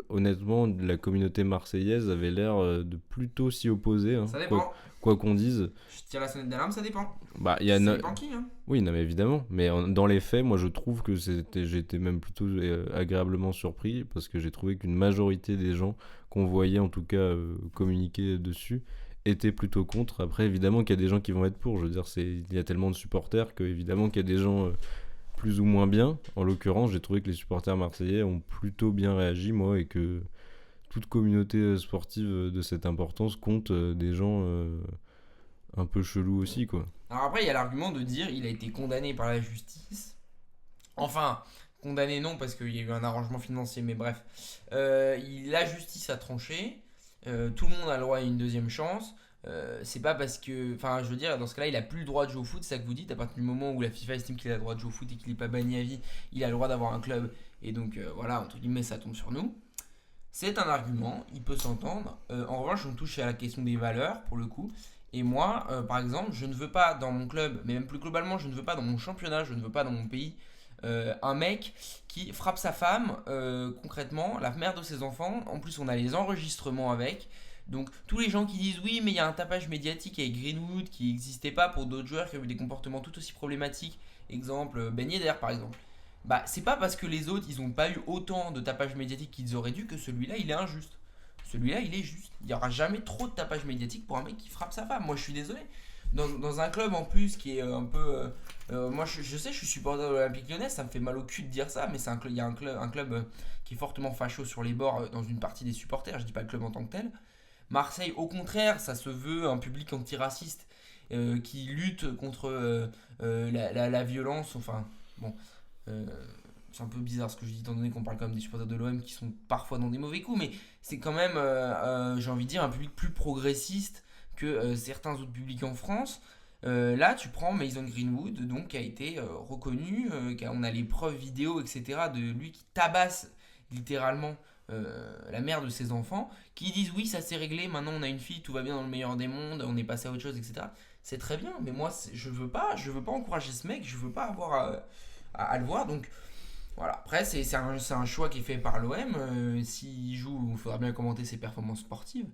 honnêtement, la communauté marseillaise avait l'air de plutôt s'y opposer, hein, Ça dépend. quoi qu'on dise. Je tire la sonnette d'alarme, ça dépend. Bah, Ça dépend qui, hein. Oui, non, mais évidemment. Mais dans les faits, moi, je trouve que j'étais même plutôt agréablement surpris parce que j'ai trouvé qu'une majorité des gens qu'on voyait, en tout cas, communiquer dessus, étaient plutôt contre. Après, évidemment qu'il y a des gens qui vont être pour. Je veux dire, il y a tellement de supporters que, évidemment, qu'il y a des gens plus ou moins bien. En l'occurrence, j'ai trouvé que les supporters marseillais ont plutôt bien réagi, moi, et que toute communauté sportive de cette importance compte des gens un peu chelous aussi, quoi. Alors après, il y a l'argument de dire il a été condamné par la justice. Enfin, condamné non, parce qu'il y a eu un arrangement financier, mais bref. La justice a tranché. Tout le monde a le droit à une deuxième chance. C'est pas parce que. Enfin, je veux dire, dans ce cas-là, il a plus le droit de jouer au foot, c'est ça que vous dites. À partir du moment où la FIFA estime qu'il a le droit de jouer au foot et qu'il n'est pas banni à vie, il a le droit d'avoir un club. Et donc, voilà, entre guillemets, ça tombe sur nous. C'est un argument, il peut s'entendre. En revanche, on touche à la question des valeurs, pour le coup. Et moi, par exemple, je ne veux pas dans mon club, mais même plus globalement, je ne veux pas dans mon championnat, je ne veux pas dans mon pays, un mec qui frappe sa femme, concrètement, la mère de ses enfants. En plus, on a les enregistrements avec. Donc, tous les gens qui disent oui, mais il y a un tapage médiatique avec Greenwood qui n'existait pas pour d'autres joueurs qui ont eu des comportements tout aussi problématiques. Exemple, Ben Yedder, par exemple. Bah, c'est pas parce que les autres, ils n'ont pas eu autant de tapage médiatique qu'ils auraient dû que celui-là, il est injuste. Celui-là, il est juste. Il n'y aura jamais trop de tapage médiatique pour un mec qui frappe sa femme. Moi, je suis désolé. Dans un club en plus qui est un peu. Moi, je sais, je suis supporter de l'Olympique Lyonnais, ça me fait mal au cul de dire ça, mais il y a un club qui est fortement facho sur les bords dans une partie des supporters. Je dis pas le club en tant que tel. Marseille, au contraire, ça se veut un public antiraciste qui lutte contre la violence. Enfin, bon. C'est un peu bizarre ce que je dis étant donné qu'on parle quand même des supporters de l'OM qui sont parfois dans des mauvais coups, mais c'est quand même, j'ai envie de dire, un public plus progressiste que certains autres publics en France. Là, tu prends Mason Greenwood, donc qui a été reconnu, on a les preuves vidéo, etc., de lui qui tabasse littéralement la mère de ses enfants, qui disent oui, ça s'est réglé, maintenant on a une fille, tout va bien dans le meilleur des mondes, on est passé à autre chose, etc. C'est très bien, mais moi, je veux pas encourager ce mec, je veux pas avoir à le voir, donc. Voilà. Après, c'est un choix qui est fait par l'OM. S'il joue, il faudra bien commenter ses performances sportives.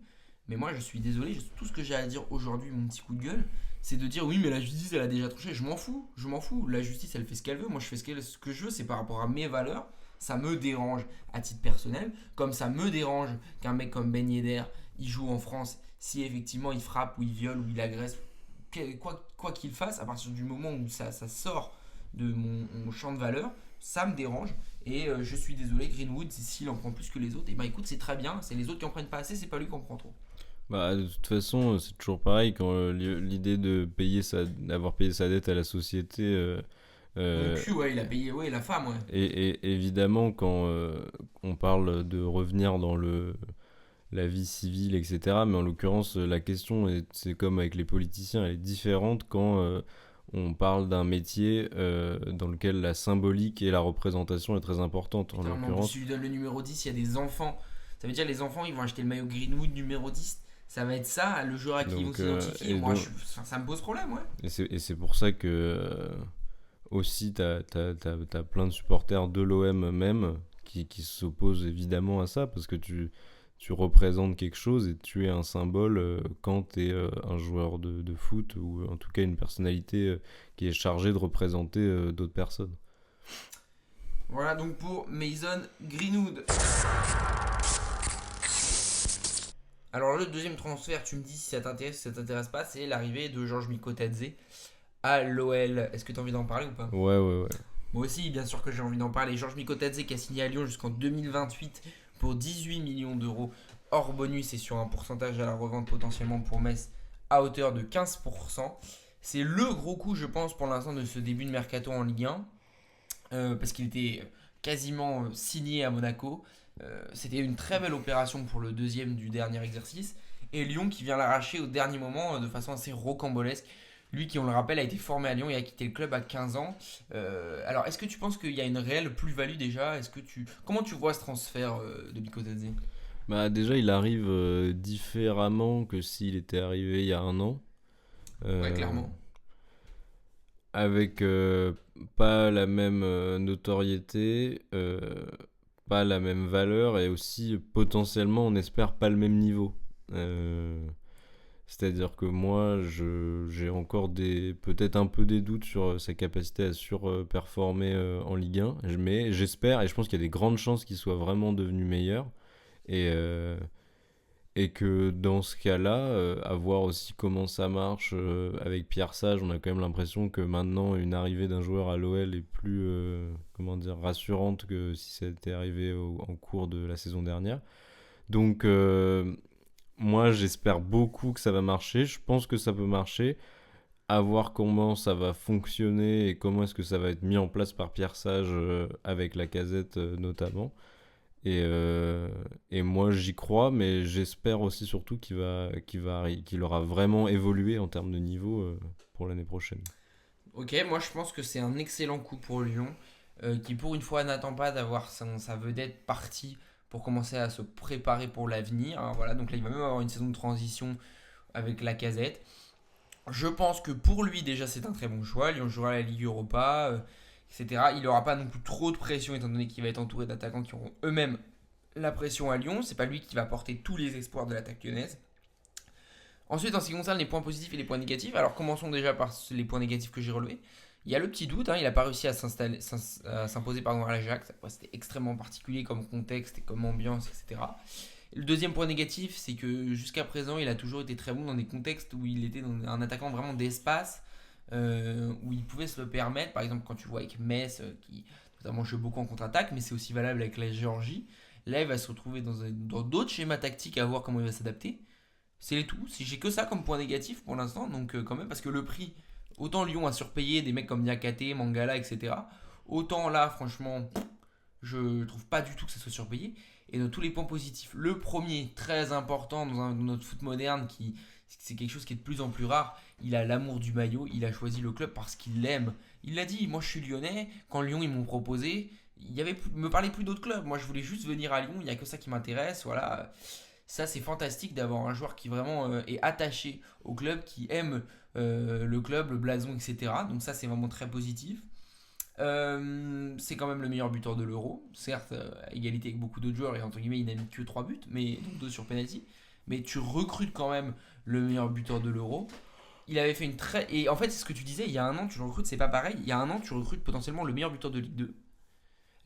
Mais moi, je suis désolé. Tout ce que j'ai à dire aujourd'hui, mon petit coup de gueule, c'est de dire oui, mais la justice, elle a déjà tranché. Je m'en fous. La justice, elle fait ce qu'elle veut. Moi, je fais ce que je veux. C'est par rapport à mes valeurs. Ça me dérange à titre personnel. Comme ça me dérange qu'un mec comme Ben Yedder, il joue en France. Si effectivement, il frappe ou il viole ou il agresse, quoi qu'il fasse, à partir du moment où ça sort de mon champ de valeurs, ça me dérange et je suis désolé. Greenwood, s'il en prend plus que les autres, et bah écoute, c'est très bien, c'est les autres qui en prennent pas assez, c'est pas lui qui en prend trop. Bah, de toute façon, c'est toujours pareil quand l'idée d'avoir payé sa dette à la société. Le cul, ouais, il a payé, ouais, la femme, ouais. Et évidemment, quand on parle de revenir dans la vie civile, etc., mais en l'occurrence, la question, c'est comme avec les politiciens, elle est différente quand on parle d'un métier dans lequel la symbolique et la représentation est très importante. En l'occurrence, si tu lui donnes le numéro 10, il y a des enfants. Ça veut dire les enfants, ils vont acheter le maillot Greenwood numéro 10. Ça va être ça, le joueur à qui ils vont s'identifier. Moi, ça me pose problème, ouais. Et c'est pour ça que aussi, t'as plein de supporters de l'OM même qui s'opposent évidemment à ça, parce que tu représentes quelque chose et tu es un symbole quand tu es un joueur de foot ou en tout cas une personnalité qui est chargée de représenter d'autres personnes. Voilà donc pour Mason Greenwood. Alors le deuxième transfert, tu me dis si ça t'intéresse ou si ça t'intéresse pas, c'est l'arrivée de Georges Mikotadze à l'OL. Est-ce que tu as envie d'en parler ou pas ? Ouais. Moi aussi, bien sûr que j'ai envie d'en parler. Georges Mikotadze qui a signé à Lyon jusqu'en 2028 pour 18 millions d'euros hors bonus et sur un pourcentage à la revente potentiellement pour Metz à hauteur de 15%. C'est le gros coup, je pense, pour l'instant de ce début de mercato en Ligue 1 parce qu'il était quasiment signé à Monaco. C'était une très belle opération pour le deuxième du dernier exercice. Et Lyon qui vient l'arracher au dernier moment de façon assez rocambolesque. Lui qui, on le rappelle, a été formé à Lyon et a quitté le club à 15 ans. Alors, est-ce que tu penses qu'il y a une réelle plus-value déjà ? Comment tu vois ce transfert de Mikotadze ? Bah, déjà, il arrive différemment que s'il était arrivé il y a un an. Ouais, clairement. avec pas la même notoriété, pas la même valeur et aussi potentiellement, on espère, pas le même niveau. C'est-à-dire que moi, j'ai encore peut-être un peu des doutes sur sa capacité à surperformer en Ligue 1, mais j'espère et je pense qu'il y a des grandes chances qu'il soit vraiment devenu meilleur. Et, et que dans ce cas-là, à voir aussi comment ça marche avec Pierre Sage, on a quand même l'impression que maintenant une arrivée d'un joueur à l'OL est plus comment dire, rassurante que si ça était arrivé en cours de la saison dernière. Donc moi j'espère beaucoup que ça va marcher, je pense que ça peut marcher, à voir comment ça va fonctionner et comment est-ce que ça va être mis en place par Pierre Sage avec Lacazette notamment. Et moi j'y crois, mais j'espère aussi surtout qu'il aura vraiment évolué en termes de niveau pour l'année prochaine. Ok, moi je pense que c'est un excellent coup pour Lyon, qui pour une fois n'attend pas d'avoir sa vedette partie pour commencer à se préparer pour l'avenir. Hein, voilà, donc là il va même avoir une saison de transition avec Lacazette. Je pense que pour lui déjà c'est un très bon choix. Lyon jouera la Ligue Europa, etc. Il n'aura pas non plus trop de pression étant donné qu'il va être entouré d'attaquants qui auront eux-mêmes la pression à Lyon. C'est pas lui qui va porter tous les espoirs de l'attaque lyonnaise. Ensuite, en ce qui concerne les points positifs et les points négatifs, alors commençons déjà par les points négatifs que j'ai relevés. Il y a le petit doute, hein, il n'a pas réussi à s'imposer à l'Ajax. C'était extrêmement particulier comme contexte et comme ambiance, etc. Et le deuxième point négatif, c'est que jusqu'à présent, il a toujours été très bon dans des contextes où il était un attaquant vraiment d'espace, où il pouvait se le permettre. Par exemple, quand tu vois avec Metz, qui notamment joue beaucoup en contre-attaque, mais c'est aussi valable avec la Géorgie. Là, il va se retrouver dans d'autres schémas tactiques à voir comment il va s'adapter. C'est les tout. J'ai que ça comme point négatif pour l'instant, donc quand même, parce que le prix, autant Lyon a surpayé des mecs comme Niakate, Mangala, etc. Autant là, franchement, je trouve pas du tout que ça soit surpayé. Et dans tous les points positifs, le premier, très important dans notre foot moderne, c'est quelque chose qui est de plus en plus rare, il a l'amour du maillot, il a choisi le club parce qu'il l'aime. Il l'a dit, moi je suis lyonnais, quand Lyon ils m'ont proposé, me parlait plus d'autres clubs, moi je voulais juste venir à Lyon, il n'y a que ça qui m'intéresse, voilà. Ça c'est fantastique d'avoir un joueur qui vraiment est attaché au club, qui aime le club, le blason, etc. Donc ça c'est vraiment très positif. C'est quand même le meilleur buteur de l'Euro, certes à égalité avec beaucoup d'autres joueurs et entre guillemets il n'a mis que 3 buts, mais donc 2 sur penalty, mais tu recrutes quand même le meilleur buteur de l'Euro. Il avait fait et en fait c'est ce que tu disais, il y a un an tu le recrutes, c'est pas pareil, il y a un an tu recrutes potentiellement le meilleur buteur de Ligue 2.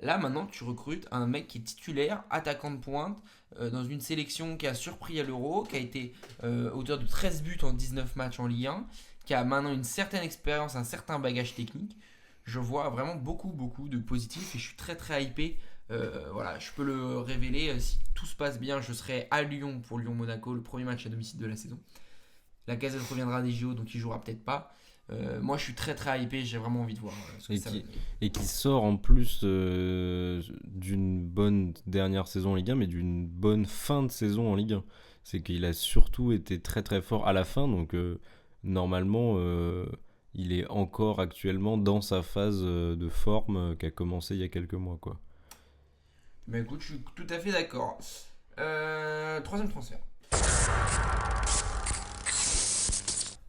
Là maintenant tu recrutes un mec qui est titulaire, attaquant de pointe, dans une sélection qui a surpris à l'Euro, qui a été auteur de 13 buts en 19 matchs en Ligue 1, qui a maintenant une certaine expérience, un certain bagage technique. Je vois vraiment beaucoup de positifs et je suis très très hypé. Voilà, je peux le révéler, si tout se passe bien, je serai à Lyon pour Lyon-Monaco, le premier match à domicile de la saison. Lacazette reviendra des JO, donc il jouera peut-être pas. Moi je suis très très hypé, j'ai vraiment envie de voir ce que ça va donner. Et qui sort en plus d'une bonne dernière saison en Ligue 1, mais d'une bonne fin de saison en Ligue 1. C'est qu'il a surtout été très très fort à la fin, donc normalement il est encore actuellement dans sa phase de forme qui a commencé il y a quelques mois, quoi. Mais écoute, je suis tout à fait d'accord. Troisième transfert.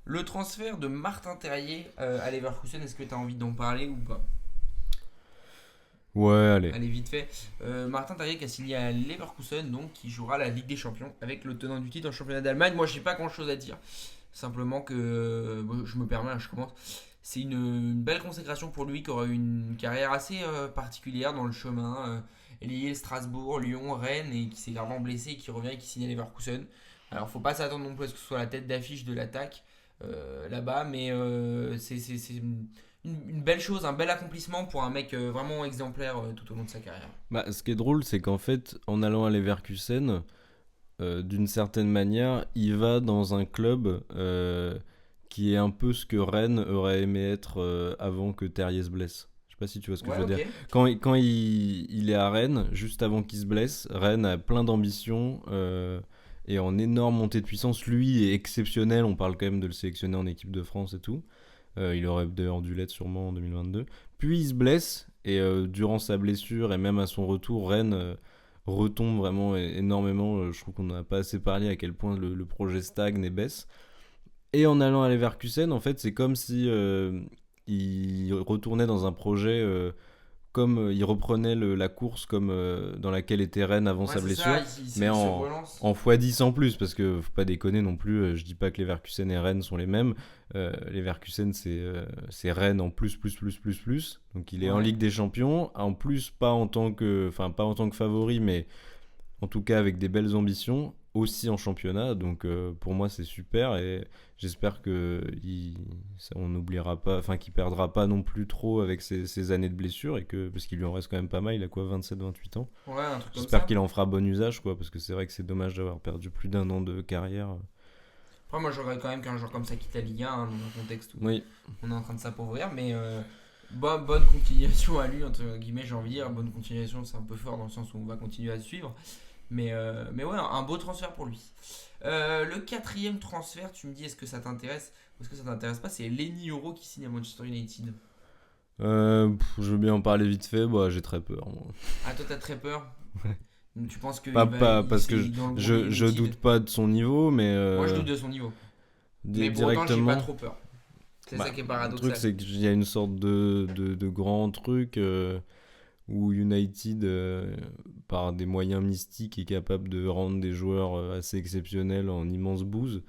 Le transfert de Martin Terrier à Leverkusen, est-ce que tu as envie d'en parler ou pas ? Ouais, allez. Allez, vite fait. Martin Terrier qui a signé à Leverkusen, donc qui jouera la Ligue des Champions avec le tenant du titre en championnat d'Allemagne. Moi, j'ai pas grand-chose à dire. Simplement que je me permets, je commence. C'est une belle consécration pour lui qui aura eu une carrière assez particulière dans le chemin. Lille, Strasbourg, Lyon, Rennes et qui s'est gravement blessé et qui revient et qui signe à Leverkusen. Alors, faut pas s'attendre non plus à ce que ce soit la tête d'affiche de l'attaque. Là-bas, mais c'est une belle chose, un bel accomplissement pour un mec vraiment exemplaire tout au long de sa carrière. Bah, ce qui est drôle, c'est qu'en fait, en allant à Leverkusen, d'une certaine manière, il va dans un club qui est un peu ce que Rennes aurait aimé être avant que Terrier se blesse. Je sais pas si tu vois ce que je veux dire. Quand il est à Rennes, juste avant qu'il se blesse, Rennes a plein d'ambition. Et en énorme montée de puissance, lui est exceptionnel, on parle quand même de le sélectionner en équipe de France et tout. Il aurait d'ailleurs dû l'être sûrement en 2022. Puis il se blesse, et durant sa blessure et même à son retour, Rennes retombe vraiment énormément. Je trouve qu'on n'a pas assez parlé à quel point le projet stagne et baisse. Et en allant à Leverkusen, en fait, c'est comme si il retournait dans un projet comme il reprenait la course comme dans laquelle était Rennes avant sa c'est blessure, ça, mais il se en, relance. en x10 en plus, parce que faut pas déconner non plus, je dis pas que Leverkusen et Rennes sont les mêmes, Leverkusen c'est Rennes en plus, donc il est en Ouais. Ligue des Champions, en plus pas en tant que favori, mais en tout cas avec des belles ambitions, aussi en championnat, donc pour moi c'est super, et j'espère on n'oubliera pas, enfin qu'il perdra pas non plus trop avec ses années de blessure, parce qu'il lui en reste quand même pas mal, il a quoi, 27-28 ans. Ouais, un truc comme J'espère ça. qu'il en fera bon usage, quoi, parce que c'est vrai que c'est dommage d'avoir perdu plus d'un an de carrière. Après, moi, je regrette quand même qu'un joueur comme ça quitte la Ligue 1, dans un contexte où Oui, on est en train de s'appauvrir, mais bonne continuation à lui, entre guillemets, j'ai envie de dire. Bonne continuation, c'est un peu fort dans le sens où on va continuer à le suivre. Mais ouais, un beau transfert pour lui. Le 4e transfert, tu me dis, est-ce que ça t'intéresse ou est-ce que ça t'intéresse pas? C'est Lenny Yoro qui signe à Manchester United. je veux bien en parler vite fait, bah, j'ai très peur, moi. Ah, toi, t'as très peur? Donc, tu penses que Parce que dans le je groupe United. doute pas de son niveau, mais Moi, je doute de son niveau. Mais pour autant, j'ai directement. pas trop peur. C'est ça qui est Le paradoxal. truc, c'est qu'il y a une sorte de grand truc où United, par des moyens mystiques, est capable de rendre des joueurs assez exceptionnels en immense bouse.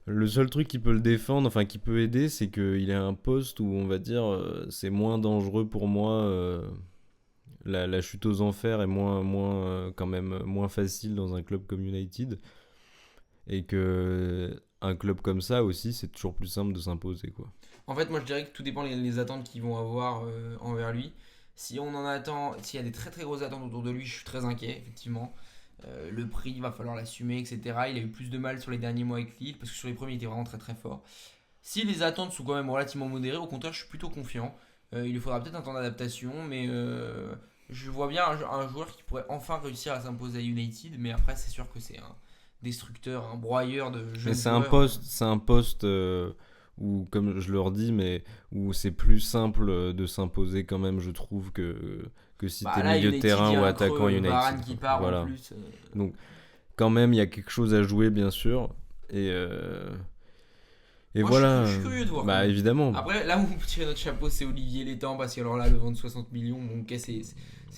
Le seul truc qui peut le défendre, enfin qui peut aider, c'est qu'il a un poste où on va dire c'est moins dangereux pour moi. La chute aux enfers est quand même moins facile dans un club comme United. Et que un club comme ça aussi, c'est toujours plus simple de s'imposer, quoi. En fait, moi je dirais que tout dépend les attentes qu'ils vont avoir envers lui. Si on en attend, s'il y a des très très grosses attentes autour de lui, je suis très inquiet, effectivement. Le prix, il va falloir l'assumer, etc. Il a eu plus de mal sur les derniers mois avec Lille, parce que sur les premiers, il était vraiment très très fort. Si les attentes sont quand même relativement modérées, au contraire, je suis plutôt confiant. Il lui faudra peut-être un temps d'adaptation, mais je vois bien un joueur qui pourrait enfin réussir à s'imposer à United, mais après, c'est sûr que c'est un destructeur, un broyeur de jeunes Mais c'est joueurs. un poste où, comme je leur dis, mais où c'est plus simple de s'imposer quand même, je trouve, que si t'es Là, milieu de United, terrain il y a ou un attaquant creux, United. Varane qui part Voilà. en plus. Donc, quand même, il y a quelque chose à jouer, bien sûr. Et Moi, voilà. je suis curieux de voir. Bah, quand même. évidemment. Après, là où on peut tirer notre chapeau, c'est Olivier Létang, parce que alors là, le vendre 60 millions, bon, ok, c'est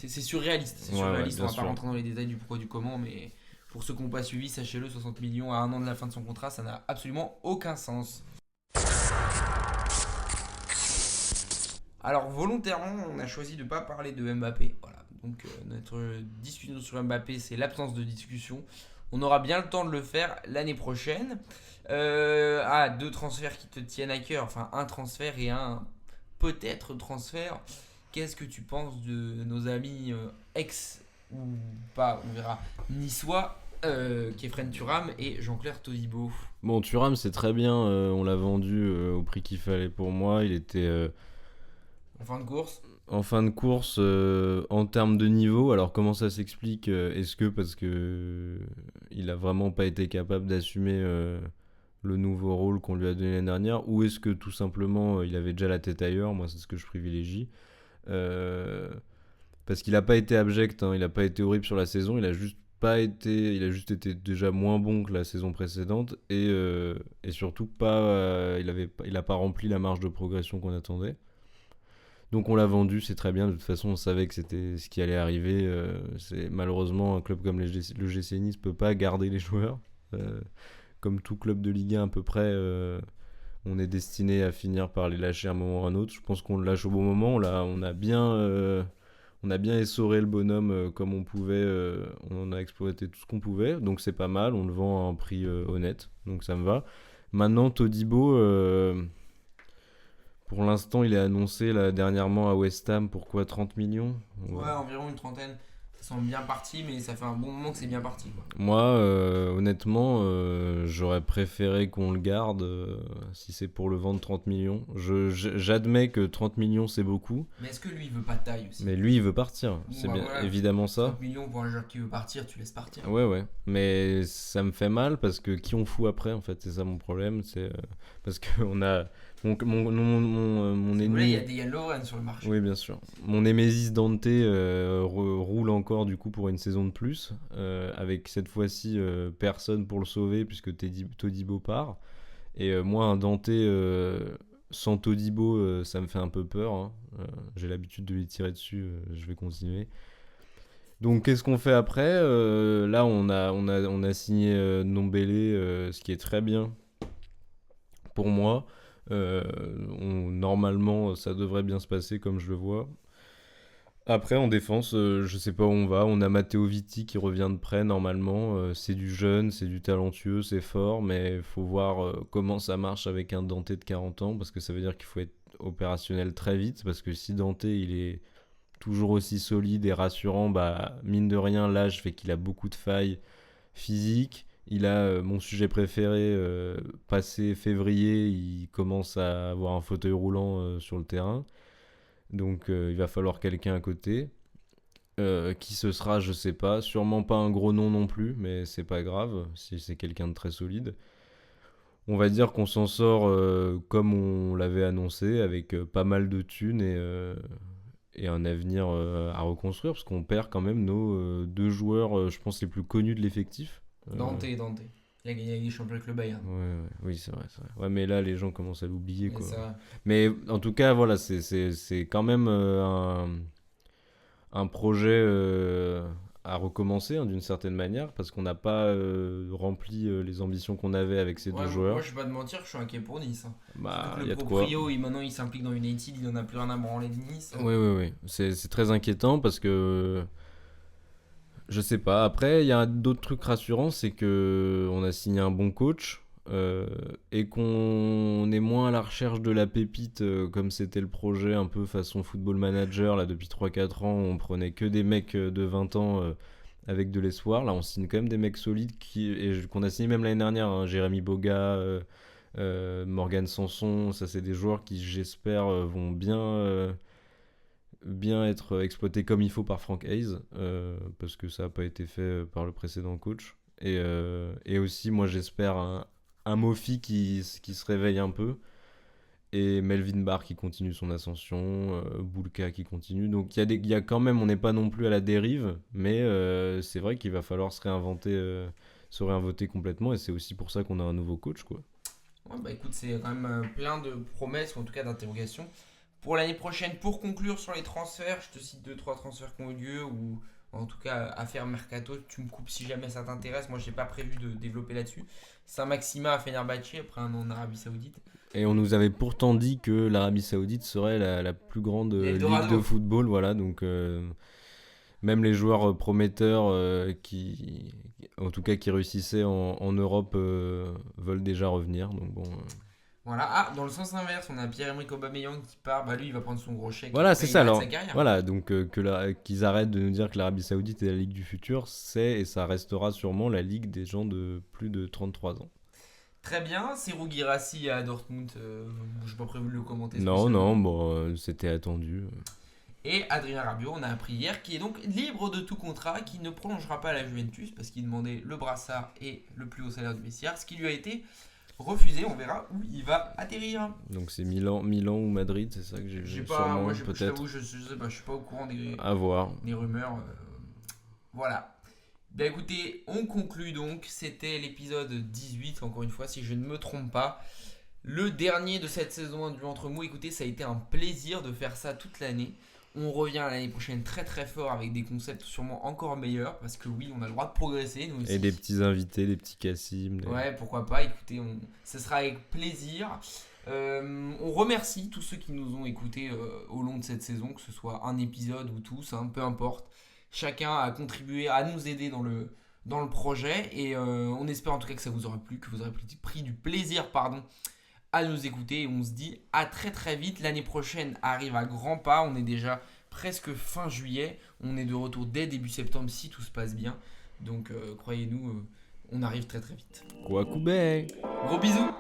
surréaliste. C'est Ouais, surréaliste, bien on va pas sûr. rentrer dans les détails du pourquoi du comment, mais pour ceux qui n'ont pas suivi, sachez-le, 60 millions à un an de la fin de son contrat, ça n'a absolument aucun sens. Alors, volontairement, on a choisi de ne pas parler de Mbappé. Voilà. Donc, notre discussion sur Mbappé, c'est l'absence de discussion. On aura bien le temps de le faire l'année prochaine. Deux transferts qui te tiennent à cœur. Enfin, un transfert et un peut-être transfert. Qu'est-ce que tu penses de nos amis ex ou pas, on verra, niçois, Kefren Turam et Jean-Claire Todibo? Bon, Thuram, c'est très bien. On l'a vendu au prix qu'il fallait pour moi. Il était En fin de course. en fin de course en termes de niveau. Alors, comment ça s'explique? Est-ce que parce que il a vraiment pas été capable d'assumer le nouveau rôle qu'on lui a donné l'année dernière, ou est-ce que tout simplement il avait déjà la tête ailleurs? Moi, c'est ce que je privilégie. Parce qu'il a pas été abject, hein, il a pas été horrible sur la saison, il a juste été déjà moins bon que la saison précédente, et surtout il a pas rempli la marge de progression qu'on attendait. Donc on l'a vendu, c'est très bien. De toute façon, on savait que c'était ce qui allait arriver. Malheureusement, un club comme le GC Nice peut pas garder les joueurs. Comme tout club de Ligue 1 à peu près, on est destiné à finir par les lâcher à un moment ou à un autre. Je pense qu'on le lâche au bon moment. On a bien essoré le bonhomme comme on pouvait. On en a exploité tout ce qu'on pouvait. Donc c'est pas mal. On le vend à un prix honnête. Donc ça me va. Maintenant, Todibo... pour l'instant, il est annoncé là, dernièrement à West Ham. Pourquoi 30 millions? Ouais, environ une trentaine. Ça semble bien parti, mais ça fait un bon moment que c'est bien parti, quoi. Moi, honnêtement, j'aurais préféré qu'on le garde si c'est pour le vendre 30 millions. J'admets que 30 millions, c'est beaucoup. Mais est-ce que lui, il veut pas de taille aussi? Mais lui, il veut partir. Bon, C'est bah bien, voilà. évidemment ça. 30 millions pour un joueur qui veut partir, tu laisses partir. Ouais. Mais ça me fait mal parce que qui on fout après, en fait, c'est ça mon problème. C'est parce qu'on a mon Voilà, il y ennemi. a des Yann Lovren sur le marché. Oui, bien sûr. Mon Némésis Dante roule encore du coup pour une saison de plus, avec cette fois-ci personne pour le sauver puisque Todibo part. Et moi, un Dante sans Todibo, ça me fait un peu peur. Hein. J'ai l'habitude de les tirer dessus, je vais continuer. Donc qu'est-ce qu'on fait après? Là, on a signé Ndombele, ce qui est très bien pour moi. Normalement, ça devrait bien se passer comme je le vois. Après, en défense, je sais pas où on va. On a Matteo Vitti qui revient de près normalement. C'est du jeune, c'est du talentueux, c'est fort, mais il faut voir comment ça marche avec un Dante de 40 ans, parce que ça veut dire qu'il faut être opérationnel très vite, parce que si Dante il est toujours aussi solide et rassurant, bah mine de rien, l'âge fait qu'il a beaucoup de failles physiques. Il a mon sujet préféré, passé février, il commence à avoir un fauteuil roulant sur le terrain. Donc il va falloir quelqu'un à côté. Qui ce sera, je sais pas. Sûrement pas un gros nom non plus, mais c'est pas grave si c'est quelqu'un de très solide. On va dire qu'on s'en sort comme on l'avait annoncé, avec pas mal de thunes et un avenir à reconstruire, parce qu'on perd quand même nos deux joueurs, je pense, les plus connus de l'effectif. Dante. Il a gagné avec des champions avec le Bayern. Oui, c'est vrai. Ouais, mais là, les gens commencent à l'oublier, quoi. Ça... Mais en tout cas, voilà, c'est quand même un projet à recommencer, hein, d'une certaine manière, parce qu'on n'a pas rempli les ambitions qu'on avait avec ces deux joueurs. Moi, je vais pas te mentir, je suis inquiet pour Nice. Hein. Bah, le y a de quoi. proprio, maintenant, il s'implique dans United, il en a plus rien à branler de Nice. Oui. C'est très inquiétant parce que je sais pas. Après, il y a d'autres trucs rassurants, c'est que on a signé un bon coach et qu'on est moins à la recherche de la pépite comme c'était le projet un peu façon Football Manager là depuis 3-4 ans où on prenait que des mecs de 20 ans avec de l'espoir. Là, on signe quand même des mecs solides qu'on a signé même l'année dernière. Hein. Jérémy Boga, Morgan Sanson, ça c'est des joueurs qui j'espère vont bien être exploité comme il faut par Frank Hayes parce que ça n'a pas été fait par le précédent coach et aussi moi j'espère un Mofi qui se réveille un peu et Melvin Barr qui continue son ascension, Boulka qui continue, donc il y a quand même, on n'est pas non plus à la dérive, mais c'est vrai qu'il va falloir se réinventer complètement, et c'est aussi pour ça qu'on a un nouveau coach, quoi. Ouais, bah écoute, c'est quand même plein de promesses, ou en tout cas d'interrogations pour l'année prochaine. Pour conclure sur les transferts, je te cite 2-3 transferts qui ont eu lieu, ou en tout cas à faire mercato. Tu me coupes si jamais ça t'intéresse. Moi, j'ai pas prévu de développer là-dessus. Saint-Maxima à Fenerbahçe après un an en Arabie Saoudite. Et on nous avait pourtant dit que l'Arabie Saoudite serait la plus grande ligue de football, voilà. Donc même les joueurs prometteurs qui, en tout cas, qui réussissaient en Europe veulent déjà revenir. Donc bon. Voilà. Ah, dans le sens inverse, on a Pierre-Emerick Aubameyang qui part. Bah lui, il va prendre son gros chèque. Voilà, c'est ça. Alors, voilà, donc qu'ils arrêtent de nous dire que l'Arabie Saoudite est la ligue du futur, c'est et ça restera sûrement la ligue des gens de plus de 33 ans. Très bien. Serhou Guirassy à Dortmund. Je n'ai pas prévu de le commenter. Non, bon, c'était attendu. Et Adrien Rabiot, on a appris hier, qui est donc libre de tout contrat, qui ne prolongera pas la Juventus parce qu'il demandait le brassard et le plus haut salaire du vestiaire, ce qui lui a été refusé. On verra où il va atterrir. Donc c'est Milan ou Madrid, c'est ça que j'ai vu. Moi, je t'avoue, je sais pas, je suis pas au courant des rumeurs. Voilà. Bien écoutez, on conclut donc. C'était l'épisode 18, encore une fois, si je ne me trompe pas. Le dernier de cette saison du Ventre Mou. Écoutez, ça a été un plaisir de faire ça toute l'année. On revient l'année prochaine très très fort avec des concepts sûrement encore meilleurs, parce que oui, on a le droit de progresser nous aussi. Et des petits invités, des petits Cassim. Ouais, pourquoi pas. Écoutez, ce sera avec plaisir. On remercie tous ceux qui nous ont écoutés au long de cette saison, que ce soit un épisode ou tous, hein, peu importe. Chacun a contribué à nous aider dans le projet, et on espère en tout cas que ça vous aura plu, que vous aurez pris du plaisir à nous écouter, et on se dit à très très vite. L'année prochaine arrive à grands pas, on est déjà presque fin juillet, on est de retour dès début septembre si tout se passe bien, donc croyez-nous, on arrive très très vite. Kouakoubé. Gros bisous.